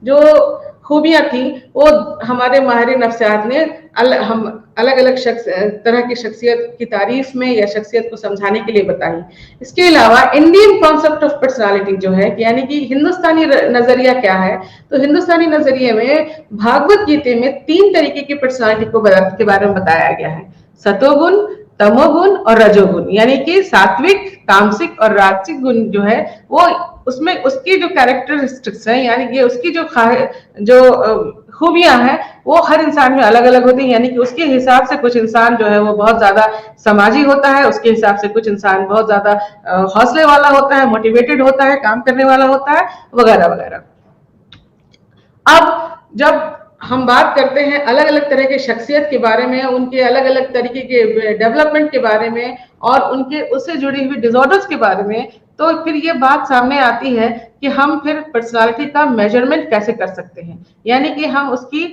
जो खूबियां थी वो हमारे माहिर नफ्सियात ने हम अलग अलग तरह की शख्सियत की तारीफ में या शख्सियत को समझाने के लिए बताई। इसके अलावा इंडियन कॉन्सेप्ट ऑफ पर्सनालिटी जो है, यानी कि हिंदुस्तानी नजरिया क्या है, तो हिंदुस्तानी नजरिए में भागवत गीता में 3 तरीके की पर्सनालिटी के बारे में बताया गया है, सतोगुण, तमोगुण और रजोगुण। यानी कि सात्विक, तामसिक और राजसिक गुण जो है वो उसमें उसकी जो कैरेक्टरिस्टिक्स है, यानी कि उसकी जो खूबियां हैं वो हर इंसान में अलग अलग होती हैं। यानी कि उसके हिसाब से कुछ इंसान जो है वो बहुत ज्यादा समाजी होता है, उसके हिसाब से कुछ इंसान बहुत ज्यादा हौसले वाला होता है, मोटिवेटेड होता है, काम करने वाला होता है, वगैरह वगैरह। अब जब हम बात करते हैं अलग अलग तरह के शख्सियत के बारे में, उनके अलग अलग तरीके के डेवलपमेंट के बारे में और उनके उससे जुड़ी हुई डिसऑर्डर्स के बारे में, तो फिर ये बात सामने आती है कि हम फिर पर्सनालिटी का मेजरमेंट कैसे कर सकते हैं। यानी कि हम उसकी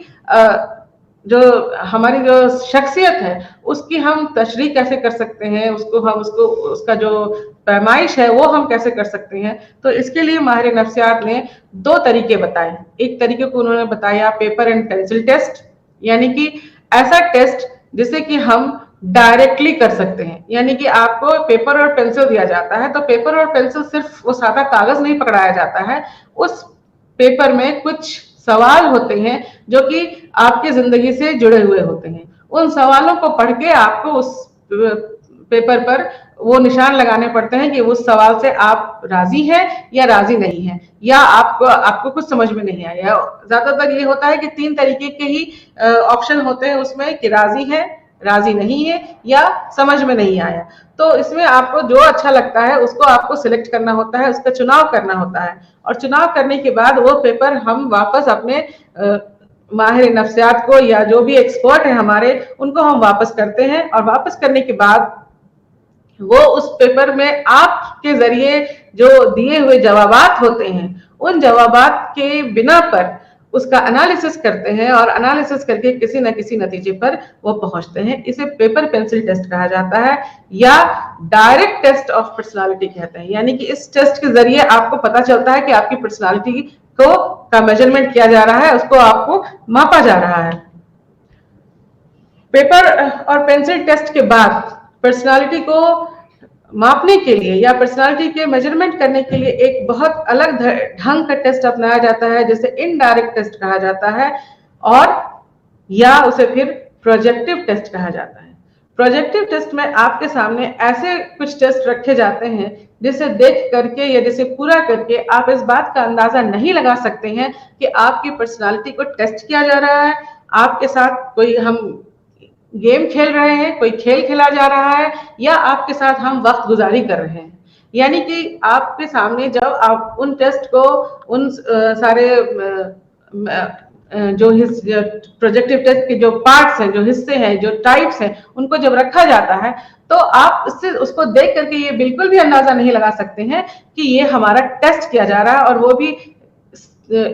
जो हमारी जो शख्सियत है उसकी हम तशरीह कैसे कर सकते हैं, उसका जो पैमाइश है वो हम कैसे कर सकते हैं। तो इसके लिए माहिर नफ्सियात ने 2 तरीके बताए। एक तरीके को उन्होंने बताया पेपर एंड पेंसिल टेस्ट, यानी कि ऐसा टेस्ट जिसे कि हम डायरेक्टली कर सकते हैं। यानी कि आपको पेपर और पेंसिल दिया जाता है, तो पेपर और पेंसिल सिर्फ वो सादा कागज नहीं पकड़ाया जाता है, उस पेपर में कुछ सवाल होते हैं जो कि आपकी जिंदगी से जुड़े हुए होते हैं। उन सवालों को पढ़ के आपको उस पेपर पर वो निशान लगाने पड़ते हैं कि उस सवाल से आप राजी हैं या राजी नहीं हैं, या आपको कुछ समझ में नहीं आया। ज्यादातर ये होता है कि 3 तरीके के ही ऑप्शन होते हैं उसमें, कि राजी है, राजी नहीं है या समझ में नहीं आया। तो इसमें आपको जो अच्छा लगता है उसको आपको सिलेक्ट करना होता है, उसका चुनाव करना होता है, और चुनाव करने के बाद वो पेपर हम वापस अपने माहिर नफ्सियात को या जो भी एक्सपर्ट है हमारे, उनको हम वापस करते हैं, और वापस करने के बाद वो उस पेपर में आपके जरिए जो दिए हुए जवाबात होते हैं उन जवाबात के बिना पर उसका एनालिसिस करते हैं, और एनालिसिस करके किसी न किसी नतीजे पर वो पहुंचते हैं। इसे पेपर पेंसिल टेस्ट कहा जाता है या डायरेक्ट टेस्ट ऑफ पर्सनालिटी कहते हैं। यानी कि इस टेस्ट के जरिए आपको पता चलता है कि आपकी पर्सनालिटी का मेजरमेंट किया जा रहा है, उसको आपको मापा जा रहा है। पेपर और पेंसिल टेस्ट के बाद पर्सनालिटी को मापने के लिए या पर्सनालिटी के मेजरमेंट करने के लिए एक बहुत अलग ढंग का टेस्ट अपनाया जाता है, जिसे इनडायरेक्ट टेस्ट कहा जाता है, और या उसे फिर प्रोजेक्टिव टेस्ट कहा जाता है। प्रोजेक्टिव टेस्ट में आपके सामने ऐसे कुछ टेस्ट रखे जाते हैं जिसे देख करके या जिसे पूरा करके आप इस बात का अंदाजा नहीं लगा सकते हैं कि आपकी पर्सनालिटी को टेस्ट किया जा रहा है, आपके साथ कोई हम गेम खेल रहे हैं, कोई खेल खेला जा रहा है, या आपके साथ हम वक्त गुजारी कर रहे हैं। यानी कि आपके सामने जब आप उन टेस्ट को, उन सारे जो प्रोजेक्टिव टेस्ट के जो पार्ट्स हैं, जो हिस्से हैं, जो टाइप्स हैं, उनको जब रखा जाता है तो आप उससे उसको देख करके ये बिल्कुल भी अंदाजा नहीं लगा सकते हैं कि ये हमारा टेस्ट किया जा रहा है, और वो भी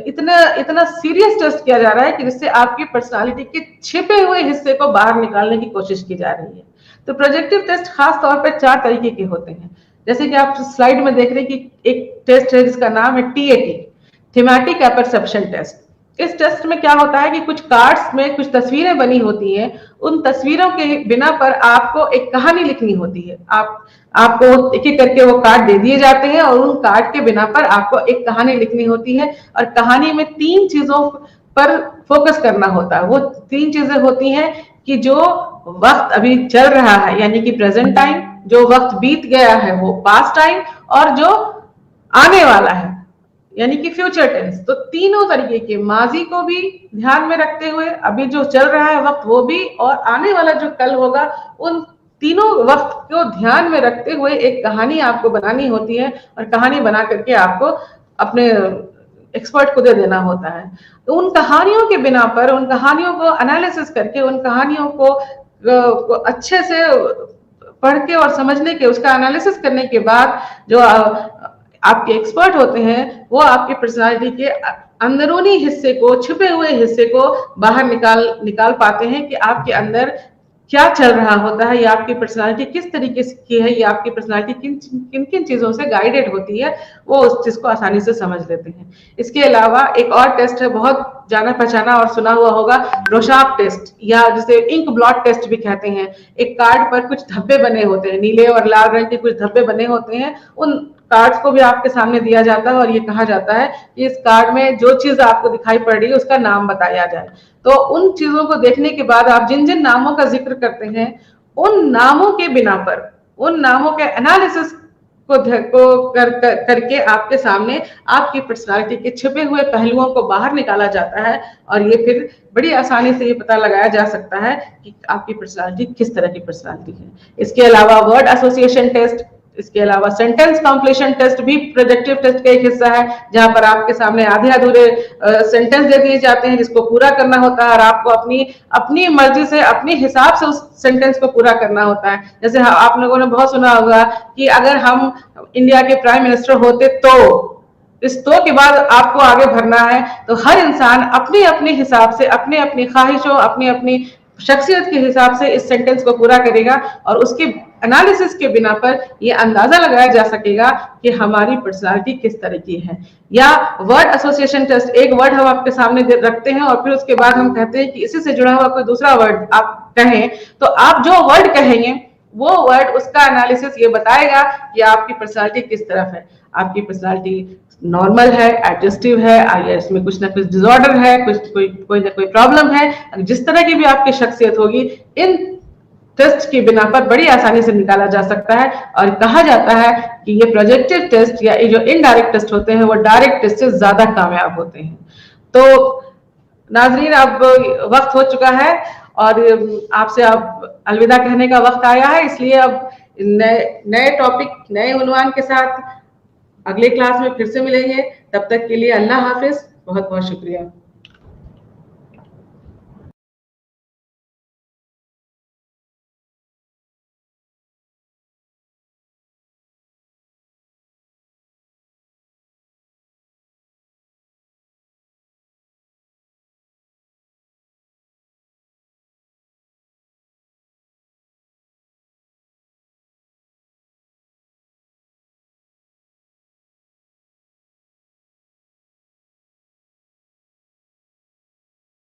इतना इतना सीरियस टेस्ट किया जा रहा है कि जिससे आपकी पर्सनालिटी के छिपे हुए हिस्से को बाहर निकालने की कोशिश की जा रही है। तो प्रोजेक्टिव टेस्ट खास तौर पर 4 तरीके के होते हैं। जैसे कि आप स्लाइड में देख रहे हैं कि एक टेस्ट है जिसका नाम है TAT, थीमेटिक एपर्सेप्शन टेस्ट। इस टेस्ट में क्या होता है कि कुछ कार्ड्स में कुछ तस्वीरें बनी होती हैं, उन तस्वीरों के बिना पर आपको एक कहानी लिखनी होती है। आपको एक एक करके वो कार्ड दे दिए जाते हैं और उन कार्ड के बिना पर आपको एक कहानी लिखनी होती है, और कहानी में 3 चीजों पर फोकस करना होता है। वो 3 चीजें होती हैं कि जो वक्त अभी चल रहा है यानी कि प्रेजेंट टाइम, जो वक्त बीत गया है वो पास्ट टाइम, और जो आने वाला है यानी कि फ्यूचर टेंस। तो तीनों तरीके के, माजी को भी ध्यान में रखते हुए, अभी जो चल रहा है वक्त वो भी, और आने वाला जो कल होगा, उन तीनों वक्त को ध्यान में रखते हुए एक कहानी आपको बनानी होती है, और कहानी बना करके आपको अपने एक्सपर्ट को दे देना होता है। तो उन कहानियों के बिना पर, उन कहानियों को एनालिसिस करके, उन कहानियों को अच्छे से पढ़ के और समझने के, उसका एनालिसिस करने के बाद जो आपके एक्सपर्ट होते हैं वो आपकी पर्सनालिटी के अंदरूनी हिस्से को, छिपे हुए हिस्से को बाहर निकाल पाते हैं कि आपके अंदर क्या चल रहा होता है, या आपकी पर्सनालिटी किस तरीके की है, या आपकी पर्सनालिटी किन किन चीजों से गाइडेड होती है, वो उस चीज को आसानी से समझ लेते हैं। इसके अलावा एक और टेस्ट है, बहुत जाना पहचाना और सुना हुआ होगा, रोशाप टेस्ट, या जिसे इंक ब्लॉट टेस्ट भी कहते हैं। एक कार्ड पर कुछ धब्बे बने होते हैं, नीले और लाल रंग के कुछ धब्बे बने होते हैं, उन कार्ड्स को भी आपके सामने दिया जाता है और ये कहा जाता है कि इस कार्ड में जो चीज आपको दिखाई पड़ रही है उसका नाम बताया जाए। तो उन चीजों को देखने के बाद आप जिन जिन नामों का जिक्र करते हैं, उन नामों के बिना पर, उन नामों के एनालिसिस को करके आपके सामने आपकी पर्सनालिटी के छिपे हुए पहलुओं को बाहर निकाला जाता है, और ये फिर बड़ी आसानी से ये पता लगाया जा सकता है कि आपकी पर्सनालिटी किस तरह की पर्सनालिटी है। इसके अलावा वर्ड एसोसिएशन टेस्ट, इसके अलावा सेंटेंस कंप्लीशन टेस्ट भी प्रोजेक्टिव टेस्ट का एक हिस्सा है, जहां पर आपके सामने आधे अधूरे सेंटेंस दे दिए जाते हैं जिसको पूरा करना होता है, और आपको अपनी मर्जी से, अपने हिसाब से उस सेंटेंस को पूरा करना होता है। जैसे आप लोगों ने बहुत सुना होगा कि अगर हम इंडिया के प्राइम मिनिस्टर होते तो, इस तो के बाद आपको आगे भरना है। तो हर इंसान अपने अपने हिसाब से, अपने अपनी ख्वाहिशों, अपनी अपनी शख्सियत के हिसाब से इस सेंटेंस को पूरा करेगा, और उसके एनालिसिस के बिना पर यह अंदाजा लगाया जा सकेगा कि हमारी पर्सनालिटी किस तरह की है। या वर्ड एसोसिएशन टेस्ट, एक वर्ड हम आपके सामने रखते हैं और फिर उसके बाद हम कहते हैं कि इसी से जुड़ा हुआ कोई दूसरा वर्ड आप कहें, तो आप जो वर्ड कहेंगे वो वर्ड, उसका एनालिसिस ये बताएगा कि आपकी पर्सनालिटी किस तरफ है। आपकी पर्सनालिटी नॉर्मल है, एडजस्टिव है, या इसमें कुछ ना कुछ डिसऑर्डर है, कोई ना कोई प्रॉब्लम है। जिस तरह की भी आपकी शख्सियत होगी, इन टेस्ट के बिना पर बड़ी आसानी से निकाला जा सकता है। और कहा जाता है कि ये प्रोजेक्टिव टेस्ट या ये जो इनडायरेक्ट टेस्ट होते हैं वो डायरेक्ट टेस्ट से ज्यादा कामयाब होते हैं। तो नाजरीन, अब वक्त हो चुका है और आपसे अब अलविदा कहने का वक्त आया है, इसलिए अब नए टॉपिक, नए उन्वान के साथ अगले क्लास में फिर से मिलेंगे। तब तक के लिए अल्लाह हाफिज, बहुत बहुत शुक्रिया।